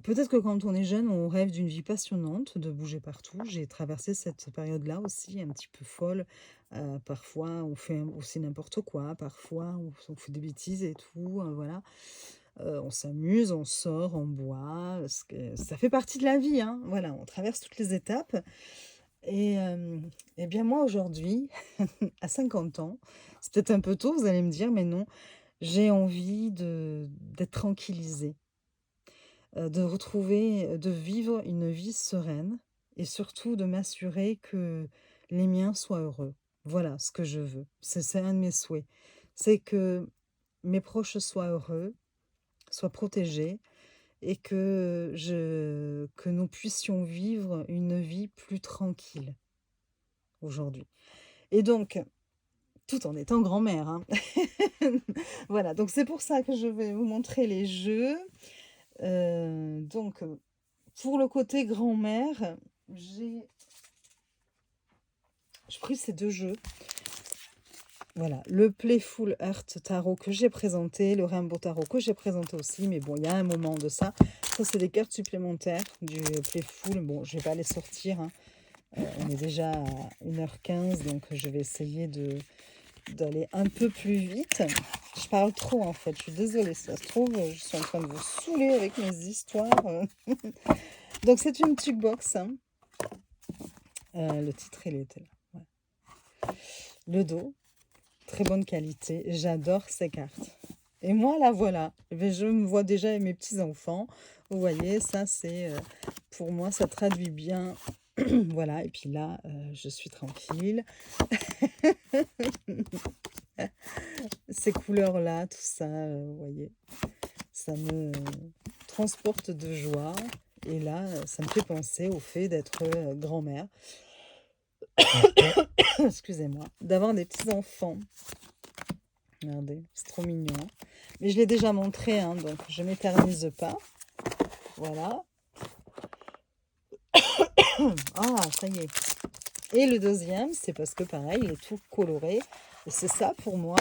peut-être que quand on est jeune, on rêve d'une vie passionnante, de bouger partout. J'ai traversé cette période-là aussi, un petit peu folle. Parfois, on fait aussi n'importe quoi. Parfois, on fait des bêtises et tout. Voilà. On s'amuse, on sort, on boit. Ça fait partie de la vie, hein. Voilà, on traverse toutes les étapes. Et bien moi, aujourd'hui, à 50 ans, c'est peut-être un peu tôt, vous allez me dire, mais non, j'ai envie d'être tranquillisée. De retrouver, de vivre une vie sereine et surtout de m'assurer que les miens soient heureux. Voilà ce que je veux. C'est un de mes souhaits. C'est que mes proches soient heureux, soient protégés et que nous puissions vivre une vie plus tranquille aujourd'hui. Et donc, tout en étant grand-mère, hein. Voilà, donc c'est pour ça que je vais vous montrer les jeux. Donc, pour le côté grand-mère, j'ai pris ces 2 jeux. Voilà, le Playful Heart Tarot que j'ai présenté, le Rainbow Tarot que j'ai présenté aussi, mais bon, il y a un moment de ça. Ça, c'est des cartes supplémentaires du Playful. Bon, je vais pas les sortir, hein. On est déjà à 1h15, donc je vais essayer d'aller un peu plus vite. Je parle trop, en fait, je suis désolée, ça se trouve, je suis en train de vous saouler avec mes histoires. Donc, c'est une jukebox, hein. Le titre, il était là. Ouais. Le dos, très bonne qualité. J'adore ces cartes. Et moi, là, voilà. Je me vois déjà avec mes petits-enfants. Vous voyez, ça, c'est... pour moi, ça traduit bien. Voilà. Et puis là, je suis tranquille. Ces couleurs-là, tout ça, vous voyez, ça me transporte de joie. Et là, ça me fait penser au fait d'être grand-mère. Excusez-moi, d'avoir des petits-enfants. Regardez, c'est trop mignon. Mais je l'ai déjà montré, hein, donc je ne m'éternise pas. Voilà. Ah, ça y est. Et le deuxième, c'est parce que pareil, il est tout coloré. Et c'est ça pour moi,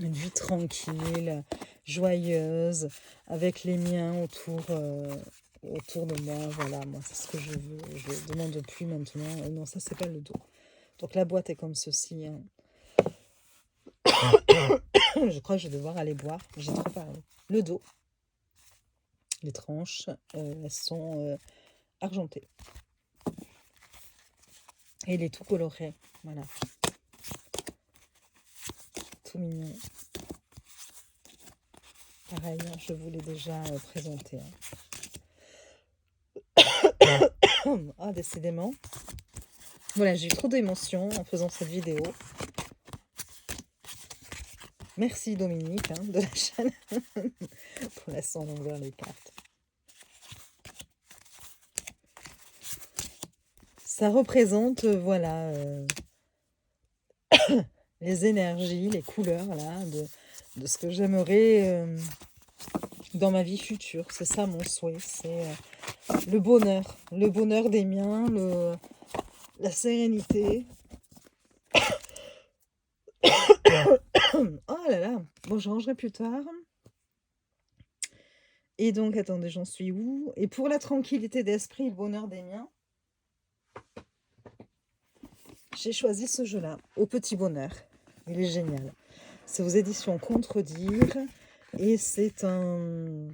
une vie tranquille, joyeuse, avec les miens autour de moi. Voilà, moi, c'est ce que je veux. Je ne demande plus maintenant. Non, ça, c'est pas le dos. Donc la boîte est comme ceci, hein. Je crois que je vais devoir aller boire. J'ai trop parlé. Le dos. Les tranches, elles sont argentées. Et il est tout coloré. Voilà. Tout mignon. Pareil, hein, je vous l'ai déjà présenté, hein. Ah, décidément. Voilà, j'ai eu trop d'émotions en faisant cette vidéo. Merci Dominique, hein, de la chaîne pour laisser en l'envers les cartes. Ça représente, voilà, les énergies, les couleurs, là, de ce que j'aimerais dans ma vie future. C'est ça mon souhait, c'est le bonheur des miens, la sérénité. Oh là là, bon, je rangerai plus tard. Et donc, attendez, j'en suis où? Et pour la tranquillité d'esprit et le bonheur des miens, j'ai choisi ce jeu-là, Au Petit Bonheur. Il est génial. C'est aux éditions Contredire et c'est un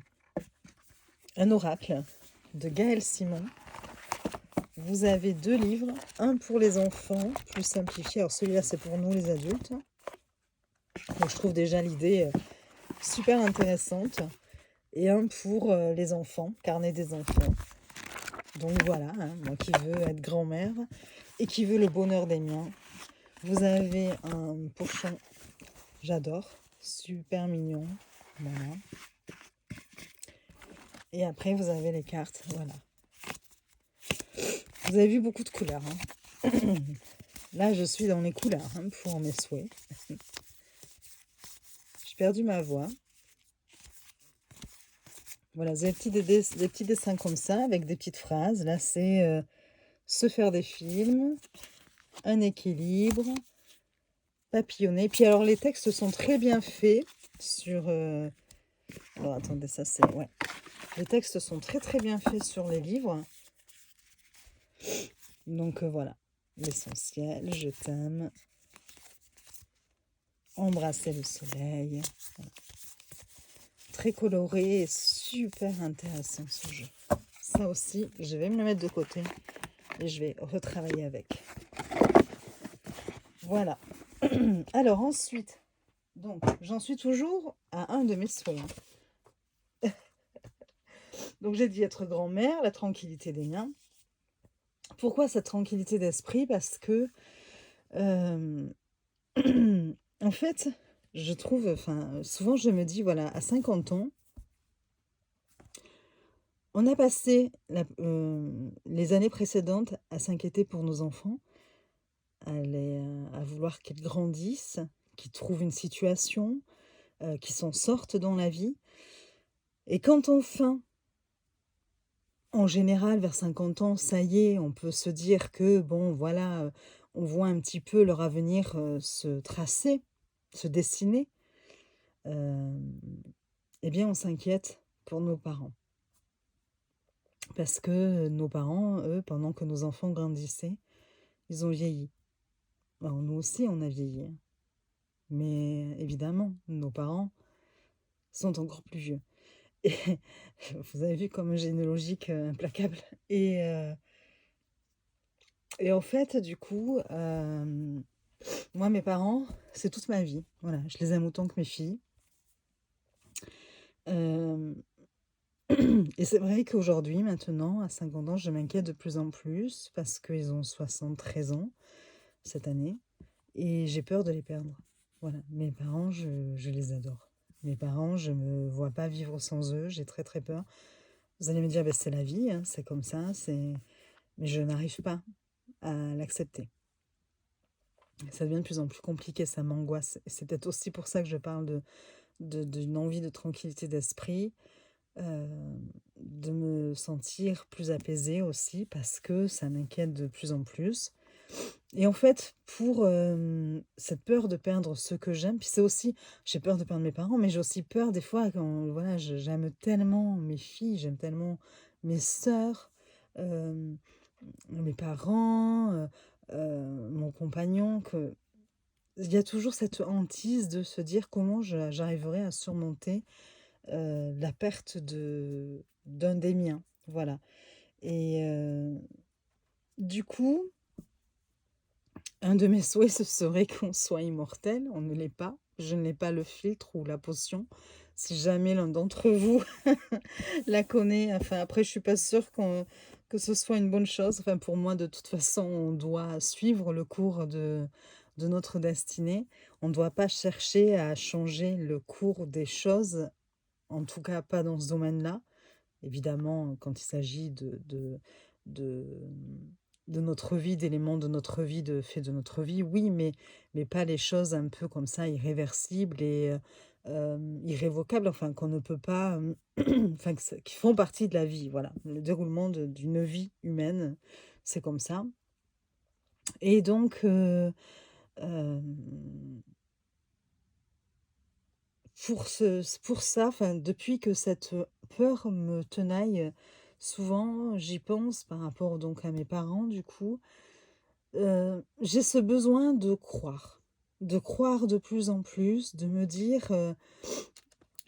oracle de Gaël Simon. Vous avez 2 livres, un pour les enfants, plus simplifié. Alors celui-là, c'est pour nous les adultes. Donc je trouve déjà l'idée super intéressante. Et un pour les enfants, carnet des enfants. Donc voilà, hein, moi qui veux être grand-mère et qui veut le bonheur des miens. Vous avez un pochon, j'adore, super mignon. Voilà. Et après, vous avez les cartes, voilà. Vous avez vu beaucoup de couleurs, hein. Là, je suis dans les couleurs, hein, pour mes souhaits. J'ai perdu ma voix. Voilà, vous avez des petits dessins comme ça, avec des petites phrases. Là, c'est se faire des films, un équilibre, papillonner. Puis alors, les textes sont très bien faits sur... Alors, attendez, ça c'est... Ouais. Les textes sont très très bien faits sur les livres. Donc voilà, l'essentiel, je t'aime, embrasser le soleil. Voilà. Très coloré et super intéressant ce jeu. Ça aussi, je vais me le mettre de côté et je vais retravailler avec. Voilà. Alors ensuite, donc j'en suis toujours à un de mes souhaits. Donc j'ai dit être grand-mère, la tranquillité des miens. Pourquoi cette tranquillité d'esprit? Parce que, en fait, je trouve, souvent je me dis, voilà, à 50 ans, on a passé les années précédentes à s'inquiéter pour nos enfants, à vouloir qu'ils grandissent, qu'ils trouvent une situation, qu'ils s'en sortent dans la vie. Et quand enfin, en général, vers 50 ans, ça y est, on peut se dire que, bon, voilà, on voit un petit peu leur avenir se tracer, se dessiner, euh, eh bien, on s'inquiète pour nos parents. Parce que nos parents, eux, pendant que nos enfants grandissaient, ils ont vieilli. Alors, nous aussi, on a vieilli, hein. Mais évidemment, nos parents sont encore plus vieux. Et vous avez vu comme j'ai une logique implacable. Et en fait, du coup, moi, mes parents, c'est toute ma vie. Voilà, je les aime autant que mes filles. Euh, et c'est vrai qu'aujourd'hui, maintenant, à 50 ans, je m'inquiète de plus en plus parce qu'ils ont 73 ans cette année et j'ai peur de les perdre. Voilà, mes parents, je les adore. Mes parents, je ne me vois pas vivre sans eux, j'ai très très peur. Vous allez me dire, ben, c'est la vie, hein, c'est comme ça, mais je n'arrive pas à l'accepter. Ça devient de plus en plus compliqué, ça m'angoisse. Et c'est peut-être aussi pour ça que je parle d'une envie de tranquillité d'esprit, euh, de me sentir plus apaisée aussi, parce que ça m'inquiète de plus en plus. Et en fait, pour cette peur de perdre ceux que j'aime, puis c'est aussi, j'ai peur de perdre mes parents, mais j'ai aussi peur des fois quand, voilà, j'aime tellement mes filles, j'aime tellement mes sœurs, euh, mes parents, mon compagnon, que il y a toujours cette hantise de se dire comment j'arriverai à surmonter la perte d'un des miens. Voilà. Et du coup, un de mes souhaits, ce serait qu'on soit immortel. On ne l'est pas. Je n'ai pas le filtre ou la potion. Si jamais l'un d'entre vous la connaît, enfin après, je suis pas sûre que ce soit une bonne chose. Enfin, pour moi, de toute façon, on doit suivre le cours de notre destinée. On ne doit pas chercher à changer le cours des choses, en tout cas pas dans ce domaine-là. Évidemment, quand il s'agit de, de notre vie, d'éléments de notre vie, de faits de notre vie, oui, mais pas les choses un peu comme ça, irréversibles et irrévocables, enfin, qu'on ne peut pas, enfin, qui font partie de la vie, voilà. Le déroulement d'une vie humaine, c'est comme ça. Et donc, euh, pour ça, enfin, depuis que cette peur me tenaille, souvent j'y pense par rapport donc à mes parents du coup, j'ai ce besoin de croire de plus en plus, de me dire,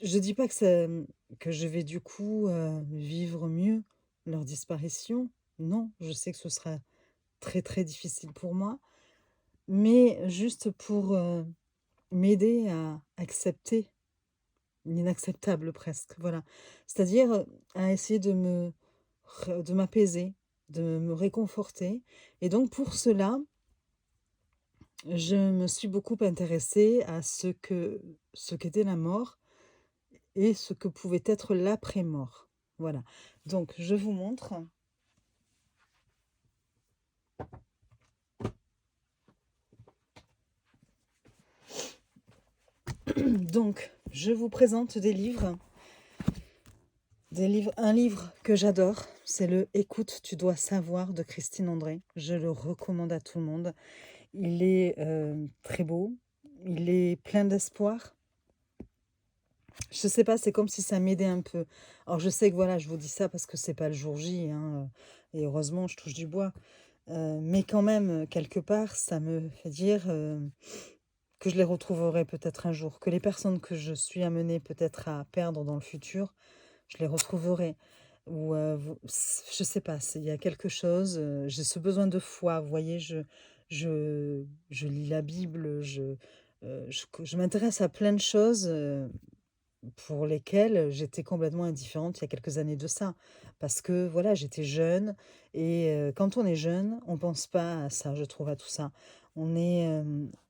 je dis pas que je vais du coup, vivre mieux leur disparition. Non, je sais que ce sera très, très difficile pour moi, mais juste pour, m'aider à accepter l'inacceptable presque, voilà. C'est-à-dire, à essayer de m'apaiser, de me réconforter et donc pour cela, je me suis beaucoup intéressée à ce qu'était la mort et ce que pouvait être l'après-mort. Voilà. Donc je vous montre. Donc, je vous présente des livres. Un livre que j'adore, c'est le Écoute, tu dois savoir de Christine André. Je le recommande à tout le monde. Il est très beau, il est plein d'espoir. Je sais pas, c'est comme si ça m'aidait un peu. Alors je sais que voilà, je vous dis ça parce que c'est pas le jour J, hein, et heureusement, je touche du bois. Mais quand même, quelque part, ça me fait dire, que je les retrouverai peut-être un jour, que les personnes que je suis amenée peut-être à perdre dans le futur, je les retrouverai. Ou, je sais pas, il y a quelque chose, j'ai ce besoin de foi, vous voyez? Je lis la Bible, je m'intéresse à plein de choses, pour lesquelles j'étais complètement indifférente il y a quelques années de ça. Parce que voilà, j'étais jeune et quand on est jeune, on pense pas à ça, je trouve, à tout ça. On est,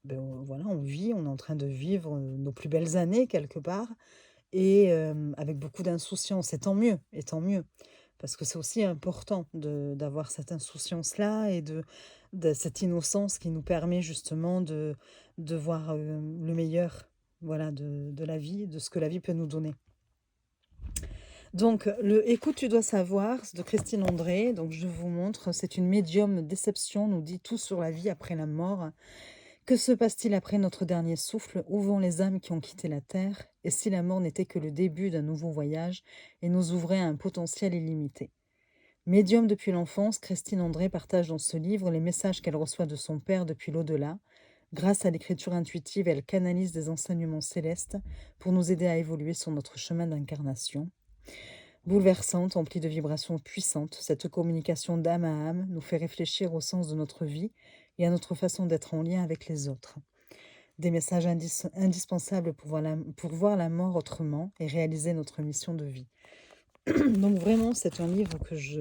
voilà, on vit, on est en train de vivre, nos plus belles années quelque part et avec beaucoup d'insouciance et tant mieux. Parce que c'est aussi important d'avoir cette insouciance-là et de cette innocence qui nous permet justement de voir, le meilleur, voilà, de la vie, de ce que la vie peut nous donner. Donc, le Écoute, tu dois savoir de Christine André, donc je vous montre, c'est une médium déception, nous dit tout sur la vie après la mort. Que se passe-t-il après notre dernier souffle? Où vont les âmes qui ont quitté la terre? Et si la mort n'était que le début d'un nouveau voyage et nous ouvrait à un potentiel illimité? Médium depuis l'enfance, Christine André partage dans ce livre les messages qu'elle reçoit de son père depuis l'au-delà. Grâce à l'écriture intuitive, elle canalise des enseignements célestes pour nous aider à évoluer sur notre chemin d'incarnation. Bouleversante, emplie de vibrations puissantes, cette communication d'âme à âme nous fait réfléchir au sens de notre vie et à notre façon d'être en lien avec les autres. Des messages indispensables pour voir la mort autrement et réaliser notre mission de vie. Donc vraiment, c'est un livre que je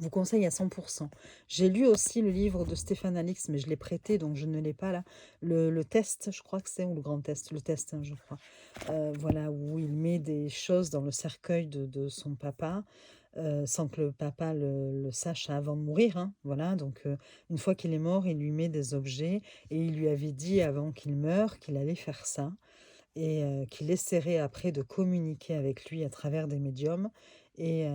vous conseille à 100%. J'ai lu aussi le livre de Stéphane Alix, mais je l'ai prêté, donc je ne l'ai pas là. Le test, je crois que c'est, ou le grand test, le test, hein, je crois. Voilà, où il met des choses dans le cercueil de son papa, sans que le papa le sache avant de mourir, hein, voilà. Donc, une fois qu'il est mort, il lui met des objets et il lui avait dit avant qu'il meure qu'il allait faire ça et qu'il essaierait après de communiquer avec lui à travers des médiums et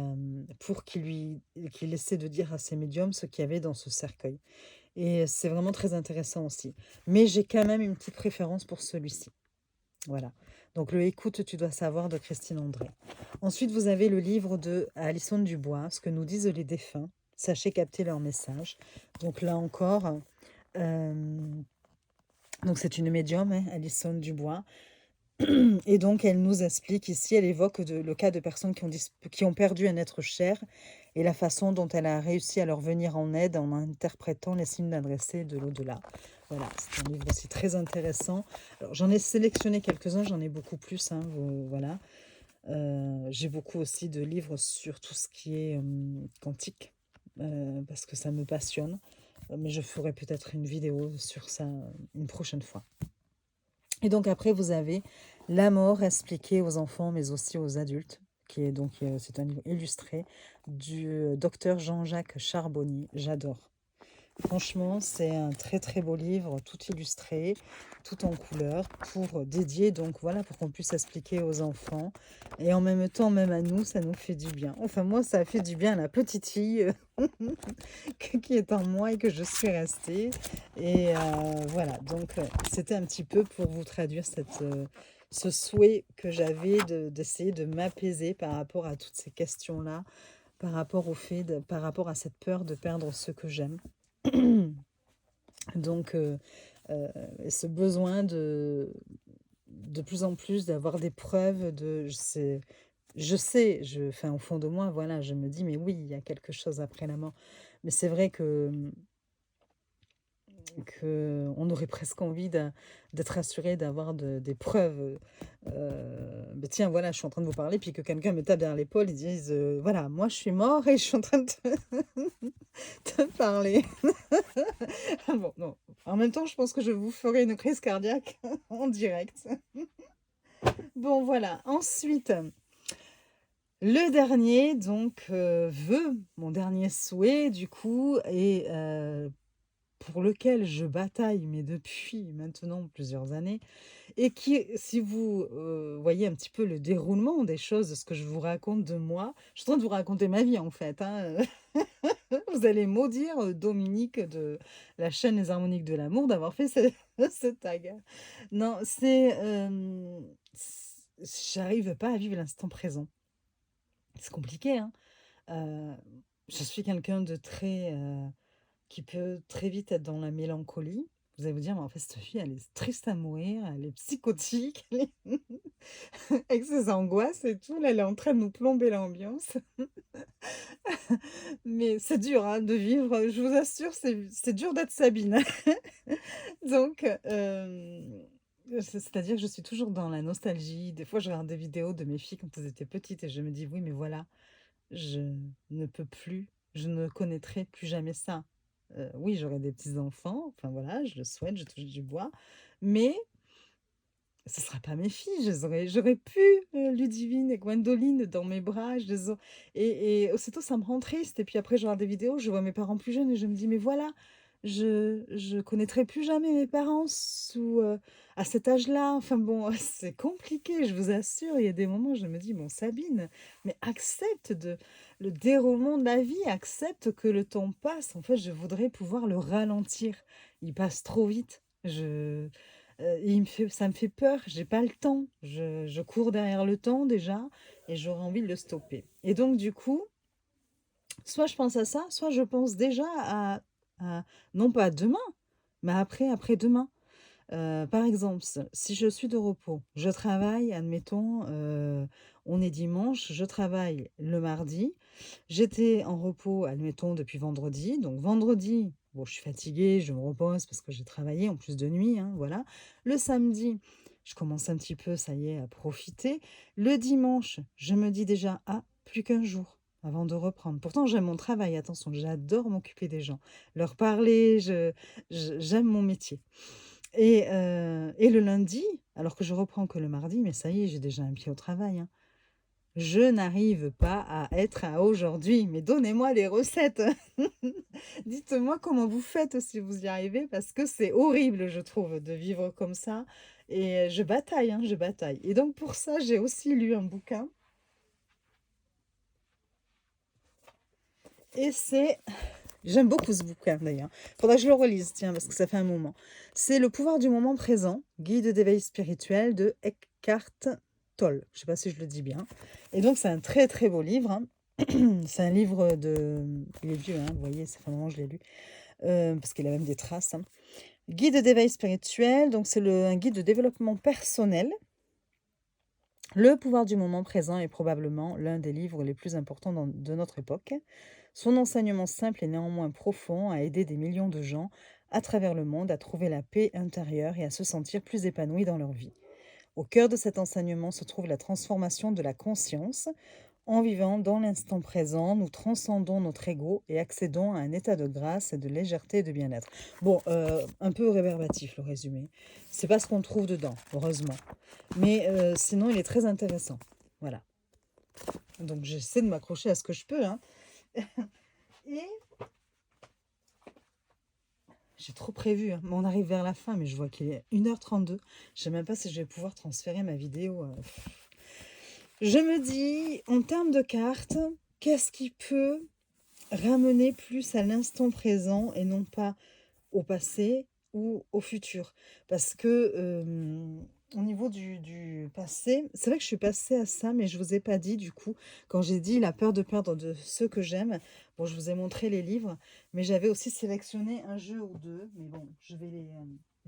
pour qu'il essaie de dire à ces médiums ce qu'il y avait dans ce cercueil. Et c'est vraiment très intéressant aussi. Mais j'ai quand même une petite préférence pour celui-ci. Voilà. Donc le Écoute, tu dois savoir de Christine André. Ensuite, vous avez le livre de Alison Dubois, Ce que nous disent les défunts. Sachez capter leur message. Donc là encore, donc c'est une médium, hein, Alison Dubois. Et donc, elle nous explique ici, elle évoque le cas de personnes qui ont perdu un être cher et la façon dont elle a réussi à leur venir en aide en interprétant les signes adressés de l'au-delà. Voilà, c'est un livre aussi très intéressant. Alors, j'en ai sélectionné quelques-uns, j'en ai beaucoup plus, hein, voilà. J'ai beaucoup aussi de livres sur tout ce qui est quantique, parce que ça me passionne. Mais je ferai peut-être une vidéo sur ça une prochaine fois. Et donc après, vous avez La mort expliquée aux enfants, mais aussi aux adultes, qui est donc, c'est un livre illustré du docteur Jean-Jacques Charbonnier. J'adore. Franchement, c'est un très très beau livre, tout illustré, tout en couleur, pour dédier, donc voilà, pour qu'on puisse expliquer aux enfants. Et en même temps, même à nous, ça nous fait du bien. Enfin, moi, ça a fait du bien à la petite fille qui est en moi et que je suis restée. Et voilà, donc c'était un petit peu pour vous traduire ce souhait que j'avais d'essayer de m'apaiser par rapport à toutes ces questions-là, par rapport par rapport à cette peur de perdre ce que j'aime. Donc, ce besoin de plus en plus d'avoir des preuves enfin, au fond de moi, voilà, je me dis, mais oui, il y a quelque chose après la mort. Mais c'est vrai que on aurait presque envie d'être assuré, d'avoir des preuves. Mais tiens, voilà, je suis en train de vous parler, puis que quelqu'un me tape derrière l'épaule et dise, voilà, moi je suis mort et je suis en train de te parler. Ah bon, non. En même temps, je pense que je vous ferai une crise cardiaque en direct. Bon, voilà. Ensuite, le dernier, donc, vœu, mon dernier souhait, du coup, et pour lequel je bataille, mais depuis maintenant plusieurs années, et qui, si vous voyez un petit peu le déroulement des choses, de ce que je vous raconte de moi, je suis en train de vous raconter ma vie en fait, hein. Vous allez maudire Dominique de la chaîne Les Harmoniques de l'amour d'avoir fait ce tag. Non, j'arrive pas à vivre l'instant présent. C'est compliqué, hein. Heu, je suis quelqu'un de très, qui peut très vite être dans la mélancolie. Vous allez vous dire: «Mais en fait, cette fille, elle est triste à mourir, elle est psychotique, elle est avec ses angoisses et tout, là, elle est en train de nous plomber l'ambiance». Mais c'est dur, hein, de vivre, je vous assure, c'est dur d'être Sabine. Donc c'est-à-dire que je suis toujours dans la nostalgie. Des fois, je regarde des vidéos de mes filles quand elles étaient petites et je me dis: «Oui, mais voilà, je ne peux plus, je ne connaîtrai plus jamais ça». Oui, j'aurai des petits-enfants, enfin voilà, je le souhaite, je touche du bois, mais ce ne sera pas mes filles. J'aurais pu, Ludivine et Gwendoline dans mes bras, je les au et aussitôt ça me rend triste et puis après je regarde des vidéos, je vois mes parents plus jeunes et je me dis: «Mais voilà, je connaîtrai plus jamais mes parents à cet âge-là». Enfin bon, c'est compliqué, je vous assure. Il y a des moments où je me dis: «Bon Sabine, mais accepte le déroulement de la vie, accepte que le temps passe». En fait, je voudrais pouvoir le ralentir. Il passe trop vite. Ça me fait peur, j'ai pas le temps. Je cours derrière le temps déjà et j'aurais envie de le stopper. Et donc du coup, soit je pense à ça, soit je pense déjà à non pas à demain, mais après-demain. Par exemple, si je suis de repos, je travaille, admettons, on est dimanche, je travaille le mardi. J'étais en repos, admettons, depuis vendredi. Donc vendredi, bon, je suis fatiguée, je me repose parce que j'ai travaillé en plus de nuit, hein, voilà. Le samedi, je commence un petit peu, ça y est, à profiter. Le dimanche, je me dis déjà, ah, plus qu'un jour avant de reprendre. Pourtant, j'aime mon travail, attention, j'adore m'occuper des gens, leur parler, j'aime mon métier. Et le lundi, alors que je reprends que le mardi, mais ça y est, j'ai déjà un pied au travail, hein. Je n'arrive pas à être à aujourd'hui, mais donnez-moi les recettes. Dites-moi comment vous faites si vous y arrivez, parce que c'est horrible, je trouve, de vivre comme ça. Et je bataille, hein, je bataille. Et donc pour ça, j'ai aussi lu un bouquin. Et c'est... J'aime beaucoup ce bouquin d'ailleurs. Faudra que je le relise, tiens, parce que ça fait un moment. C'est Le pouvoir du moment présent, guide d'éveil spirituel de Eckhart Tolle. Je ne sais pas si je le dis bien. Et donc, c'est un très très beau livre, hein. C'est un livre de... Il est vieux, hein, vous voyez, ça fait un moment que je l'ai lu. Parce qu'il a même des traces, hein. Guide d'éveil spirituel, donc c'est un guide de développement personnel. Le pouvoir du moment présent est probablement l'un des livres les plus importants de notre époque. Son enseignement simple et néanmoins profond a aidé des millions de gens à travers le monde à trouver la paix intérieure et à se sentir plus épanouis dans leur vie. Au cœur de cet enseignement se trouve la transformation de la conscience. En vivant dans l'instant présent, nous transcendons notre ego et accédons à un état de grâce et de légèreté et de bien-être. Bon, un peu réverbatif le résumé. C'est pas ce qu'on trouve dedans, heureusement. Mais sinon, il est très intéressant. Voilà. Donc j'essaie de m'accrocher à ce que je peux, hein. Et j'ai trop prévu, hein. On arrive vers la fin, mais je vois qu'il est 1h32. Je sais même pas si je vais pouvoir transférer ma vidéo. Je me dis, en termes de cartes, qu'est-ce qui peut ramener plus à l'instant présent et non pas au passé ou au futur? Parce que au niveau du passé, c'est vrai que je suis passée à ça, mais je vous ai pas dit du coup, quand j'ai dit la peur de perdre de ceux que j'aime. Bon, je vous ai montré les livres, mais j'avais aussi sélectionné un jeu ou deux, mais bon, je vais les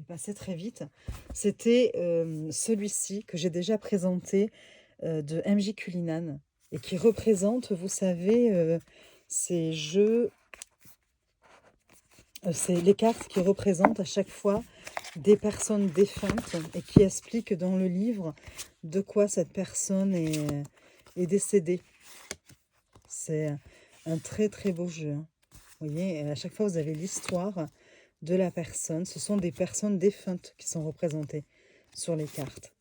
passer très vite. C'était celui-ci que j'ai déjà présenté de MJ Cullinan et qui représente, vous savez, ces jeux, c'est les cartes qui représentent à chaque fois des personnes défuntes et qui expliquent dans le livre de quoi cette personne est décédée. C'est un très très beau jeu, hein. Vous voyez, et à chaque fois vous avez l'histoire de la personne. Ce sont des personnes défuntes qui sont représentées sur les cartes.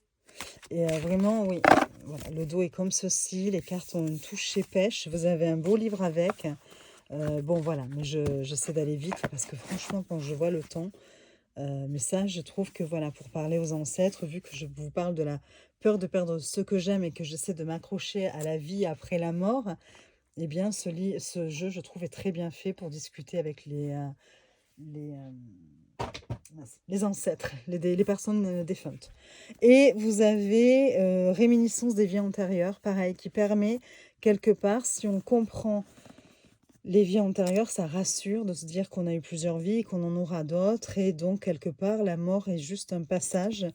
Et vraiment, oui, voilà, le dos est comme ceci, les cartes ont une touche pêche, vous avez un beau livre avec. Bon, voilà, mais j'essaie d'aller vite parce que franchement, quand je vois le temps, mais ça, je trouve que voilà, pour parler aux ancêtres, vu que je vous parle de la peur de perdre ce que j'aime et que j'essaie de m'accrocher à la vie après la mort, eh bien, ce jeu, je trouve, est très bien fait pour discuter avec les les ancêtres, les personnes défuntes. Et vous avez réminiscence des vies antérieures, pareil, qui permet quelque part, si on comprend les vies antérieures, ça rassure de se dire qu'on a eu plusieurs vies, qu'on en aura d'autres, et donc quelque part, la mort est juste un passage.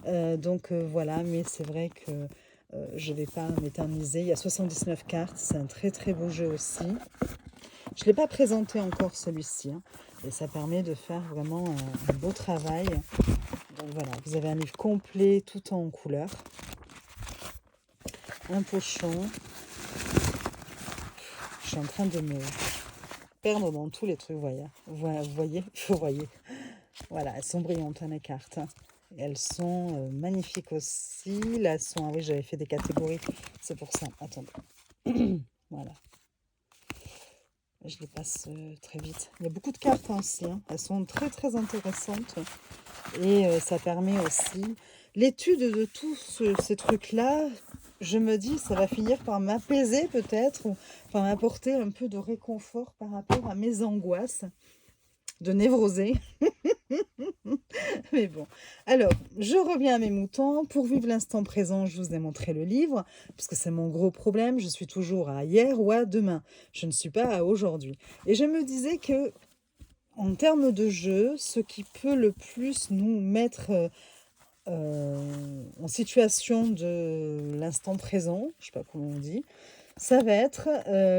Voilà, mais c'est vrai que je ne vais pas m'éterniser. Il y a 79 cartes, c'est un très très beau jeu aussi. Je ne l'ai pas présenté encore celui-ci, hein, et ça permet de faire vraiment un beau travail. Donc voilà, vous avez un livre complet, tout en couleur. Un pochon. Je suis en train de me perdre dans tous les trucs, vous voyez, vous voyez. Voilà, elles sont brillantes, hein, les cartes. Et elles sont magnifiques aussi. Là, elles sont... Ah oui, j'avais fait des catégories, c'est pour ça. Attendez. Voilà. Je les passe très vite. Il y a beaucoup de cartes hein, aussi. Hein. Elles sont très, très intéressantes. Et ça permet aussi... L'étude de tous ces trucs-là, je me dis, ça va finir par m'apaiser peut-être, ou par m'apporter un peu de réconfort par rapport à mes angoisses de névrosée. Mais bon, alors, je reviens à mes moutons. Pour vivre l'instant présent, je vous ai montré le livre, parce que c'est mon gros problème. Je suis toujours à hier ou à demain. Je ne suis pas à aujourd'hui. Et je me disais que, en termes de jeu, ce qui peut le plus nous mettre en situation de l'instant présent, je ne sais pas comment on dit, ça va être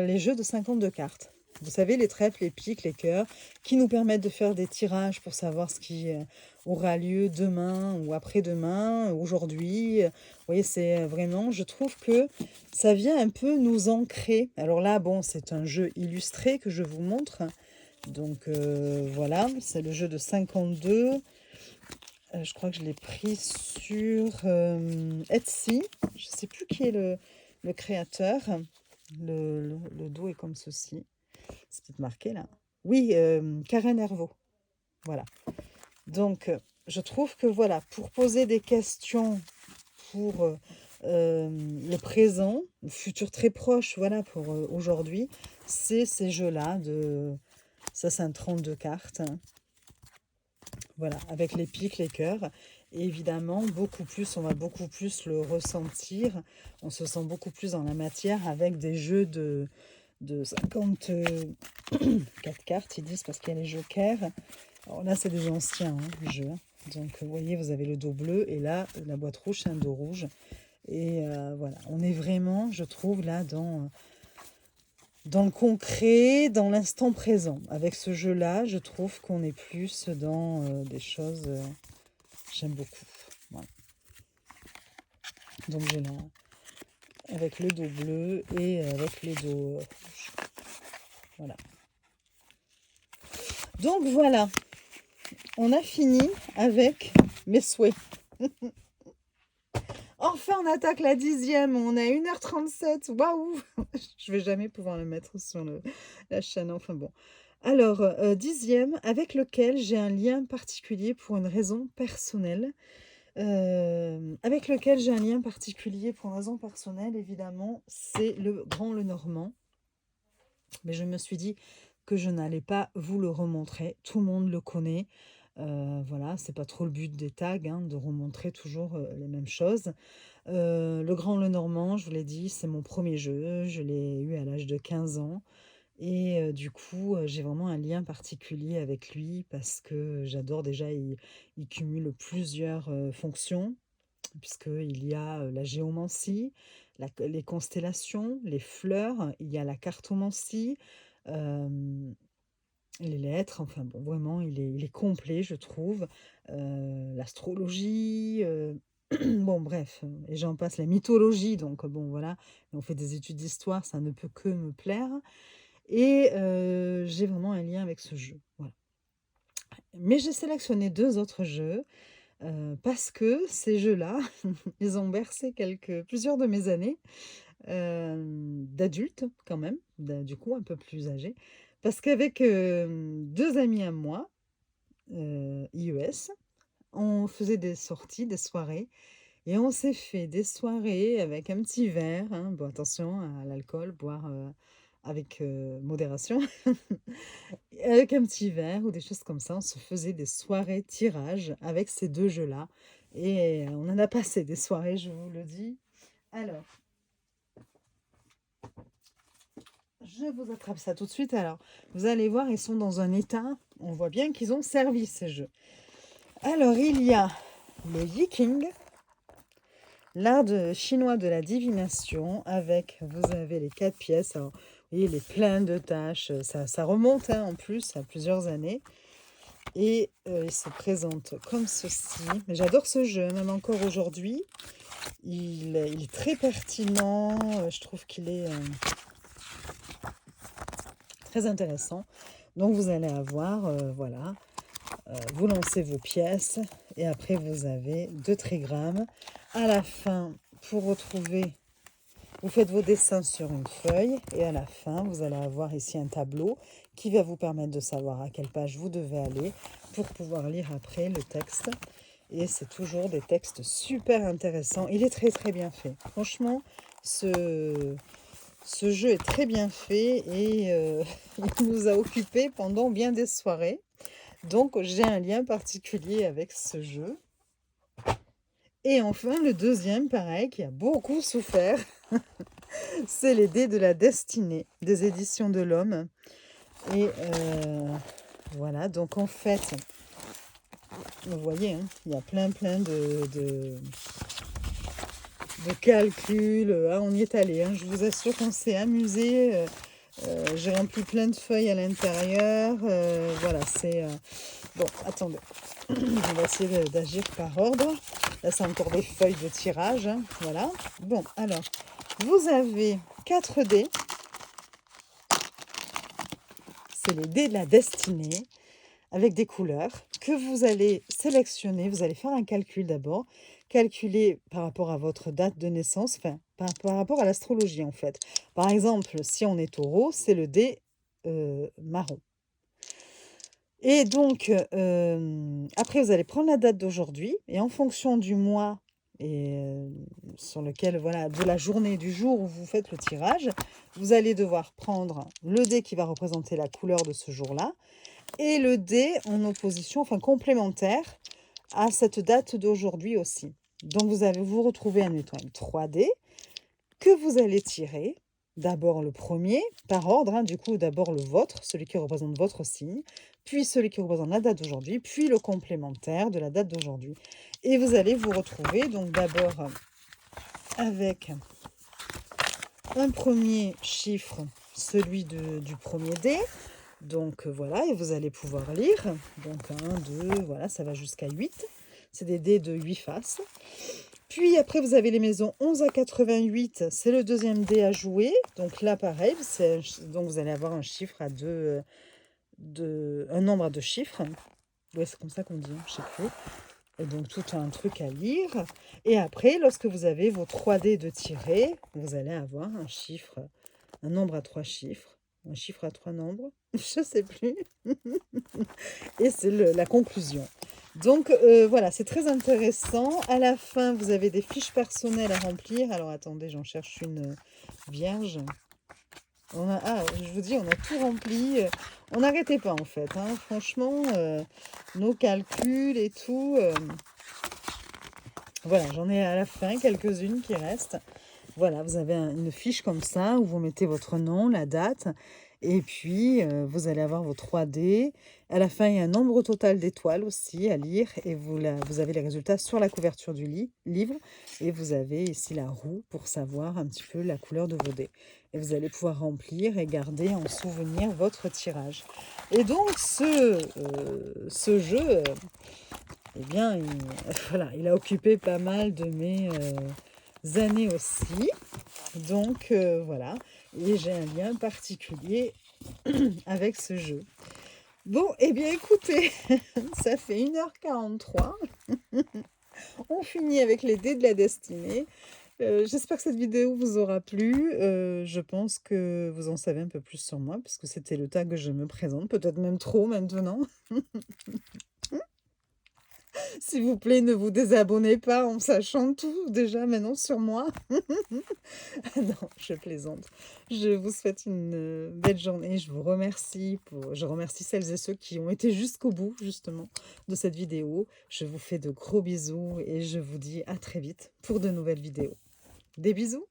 les jeux de 52 cartes. Vous savez, les trèfles, les piques, les cœurs, qui nous permettent de faire des tirages pour savoir ce qui aura lieu demain ou après-demain, aujourd'hui. Vous voyez, c'est vraiment, je trouve que ça vient un peu nous ancrer. Alors là, bon, c'est un jeu illustré que je vous montre. Donc voilà, c'est le jeu de 52. Je crois que je l'ai pris sur Etsy. Je ne sais plus qui est le créateur. Le dos est comme ceci. C'est peut-être marqué là. Oui, Karen Hervaux. Voilà. Donc, je trouve que voilà, pour poser des questions pour le présent, le futur très proche, voilà, pour aujourd'hui, c'est ces jeux-là de... Ça, c'est un 32 cartes. Hein. Voilà, avec les pics, les cœurs. Et évidemment, beaucoup plus, on va beaucoup plus le ressentir. On se sent beaucoup plus dans la matière avec des jeux de 54 cartes, ils disent, parce qu'il y a les jokers. Alors là, c'est des anciens jeux. Donc, vous voyez, vous avez le dos bleu et là, la boîte rouge, c'est un dos rouge. Et voilà, on est vraiment, je trouve, là, dans le concret, dans l'instant présent. Avec ce jeu-là, je trouve qu'on est plus dans des choses... j'aime beaucoup. Voilà. Donc j'ai là, avec le dos bleu et avec les dos rouges. Voilà. Donc voilà, on a fini avec mes souhaits. Enfin, on attaque la 10e. On a 1h37. Waouh! Je vais jamais pouvoir le mettre sur la chaîne. Enfin bon. Alors, 10e, avec lequel j'ai un lien particulier pour une raison personnelle. Avec lequel j'ai un lien particulier pour une raison personnelle, évidemment, c'est le Grand Lenormand. Mais je me suis dit que je n'allais pas vous le remontrer. Tout le monde le connaît. Voilà, c'est pas trop le but des tags, hein, de remontrer toujours les mêmes choses. Le Grand Lenormand, je vous l'ai dit, c'est mon premier jeu. Je l'ai eu à l'âge de 15 ans. Et du coup, j'ai vraiment un lien particulier avec lui parce que j'adore déjà, il cumule plusieurs fonctions, puisqu'il y a la géomancie, les constellations, les fleurs, il y a la cartomancie, les lettres, enfin bon, vraiment, il est complet, je trouve. L'astrologie, bon, bref, et j'en passe, la mythologie, donc bon, voilà, on fait des études d'histoire, ça ne peut que me plaire. Et j'ai vraiment un lien avec ce jeu, voilà. Mais j'ai sélectionné 2 autres jeux, parce que ces jeux-là, ils ont bercé plusieurs de mes années, d'adulte quand même, du coup un peu plus âgée. Parce qu'avec 2 amis à moi, IES, on faisait des sorties, des soirées et on s'est fait des soirées avec un petit verre, hein. Bon attention à l'alcool, boire, avec modération, avec un petit verre ou des choses comme ça. On se faisait des soirées tirage avec ces 2 jeux-là et on en a passé des soirées, je vous le dis. Alors, je vous attrape ça tout de suite. Alors, vous allez voir, ils sont dans un état, on voit bien qu'ils ont servi ces jeux. Alors, il y a le Yiking, chinois de la divination, avec, vous avez les 4 pièces. Alors, vous voyez, il est plein de tâches, ça remonte hein, en plus à plusieurs années. Et il se présente comme ceci. Mais j'adore ce jeu, même encore aujourd'hui. Il est très pertinent, je trouve qu'il est très intéressant. Donc vous allez avoir, voilà, vous lancez vos pièces et après vous avez 2 trigrammes. À la fin, pour retrouver, vous faites vos dessins sur une feuille et à la fin, vous allez avoir ici un tableau qui va vous permettre de savoir à quelle page vous devez aller pour pouvoir lire après le texte. Et c'est toujours des textes super intéressants. Il est très très bien fait. Franchement, ce jeu est très bien fait et il nous a occupés pendant bien des soirées. Donc j'ai un lien particulier avec ce jeu. Et enfin, le deuxième, pareil, qui a beaucoup souffert, c'est les dés de la destinée des éditions de l'Homme. Et voilà, donc en fait, vous voyez, hein, il y a plein de calculs. Ah, on y est allé, hein, je vous assure qu'on s'est amusé. J'ai rempli plein de feuilles à l'intérieur. Voilà, c'est... Bon, attendez, on va essayer d'agir par ordre. Là, c'est encore des feuilles de tirage, hein, voilà. Bon, alors, vous avez 4 dés. C'est les dés de la destinée avec des couleurs que vous allez sélectionner. Vous allez faire un calcul d'abord. Calculer par rapport à votre date de naissance, enfin, par rapport à l'astrologie en fait. Par exemple, si on est taureau, c'est le dé marron. Et donc, après, vous allez prendre la date d'aujourd'hui et en fonction du mois et sur lequel, voilà, de la journée, du jour où vous faites le tirage, vous allez devoir prendre le dé qui va représenter la couleur de ce jour-là et le dé en opposition, enfin complémentaire à cette date d'aujourd'hui aussi. Donc, vous allez vous retrouver, admettons, avec 3 dés que vous allez tirer. D'abord le premier, par ordre, hein, du coup, d'abord le vôtre, celui qui représente votre signe, puis celui qui représente la date d'aujourd'hui, puis le complémentaire de la date d'aujourd'hui. Et vous allez vous retrouver, donc d'abord avec un premier chiffre, celui du premier dé. Donc voilà, et vous allez pouvoir lire. Donc 1, 2, voilà, ça va jusqu'à 8. C'est des dés de 8 faces. Puis après, vous avez les maisons 11 à 88, c'est le deuxième dé à jouer. Donc là, pareil, donc vous allez avoir un chiffre à un nombre à 2 chiffres. Ouais, c'est comme ça qu'on dit, hein, je ne sais plus. Et donc tout un truc à lire. Et après, lorsque vous avez vos 3 dés de tirer, vous allez avoir un nombre à 3 chiffres, un chiffre à 3 nombres, je ne sais plus. Et c'est la conclusion. Donc voilà, c'est très intéressant. À la fin, vous avez des fiches personnelles à remplir. Alors attendez, j'en cherche une vierge. Je vous dis, on a tout rempli. On n'arrêtait pas en fait, hein. Franchement, nos calculs et tout. Voilà, j'en ai à la fin quelques-unes qui restent. Voilà, vous avez une fiche comme ça où vous mettez votre nom, la date, et puis vous allez avoir vos 3 dés. À la fin, il y a un nombre total d'étoiles aussi à lire, et vous avez les résultats sur la couverture du livre, et vous avez ici la roue pour savoir un petit peu la couleur de vos dés. Et vous allez pouvoir remplir et garder en souvenir votre tirage. Et donc, ce jeu, eh bien, voilà, il a occupé pas mal de mes années aussi. Donc voilà, et j'ai un lien particulier avec ce jeu. Bon, eh bien écoutez, ça fait 1h43. On finit avec les dés de la destinée. J'espère que cette vidéo vous aura plu. Je pense que vous en savez un peu plus sur moi, puisque c'était le tag que je me présente, peut-être même trop maintenant. S'il vous plaît, ne vous désabonnez pas en sachant tout déjà maintenant sur moi. Non, je plaisante. Je vous souhaite une, belle journée. Je remercie celles et ceux qui ont été jusqu'au bout justement de cette vidéo. Je vous fais de gros bisous et je vous dis à très vite pour de nouvelles vidéos. Des bisous.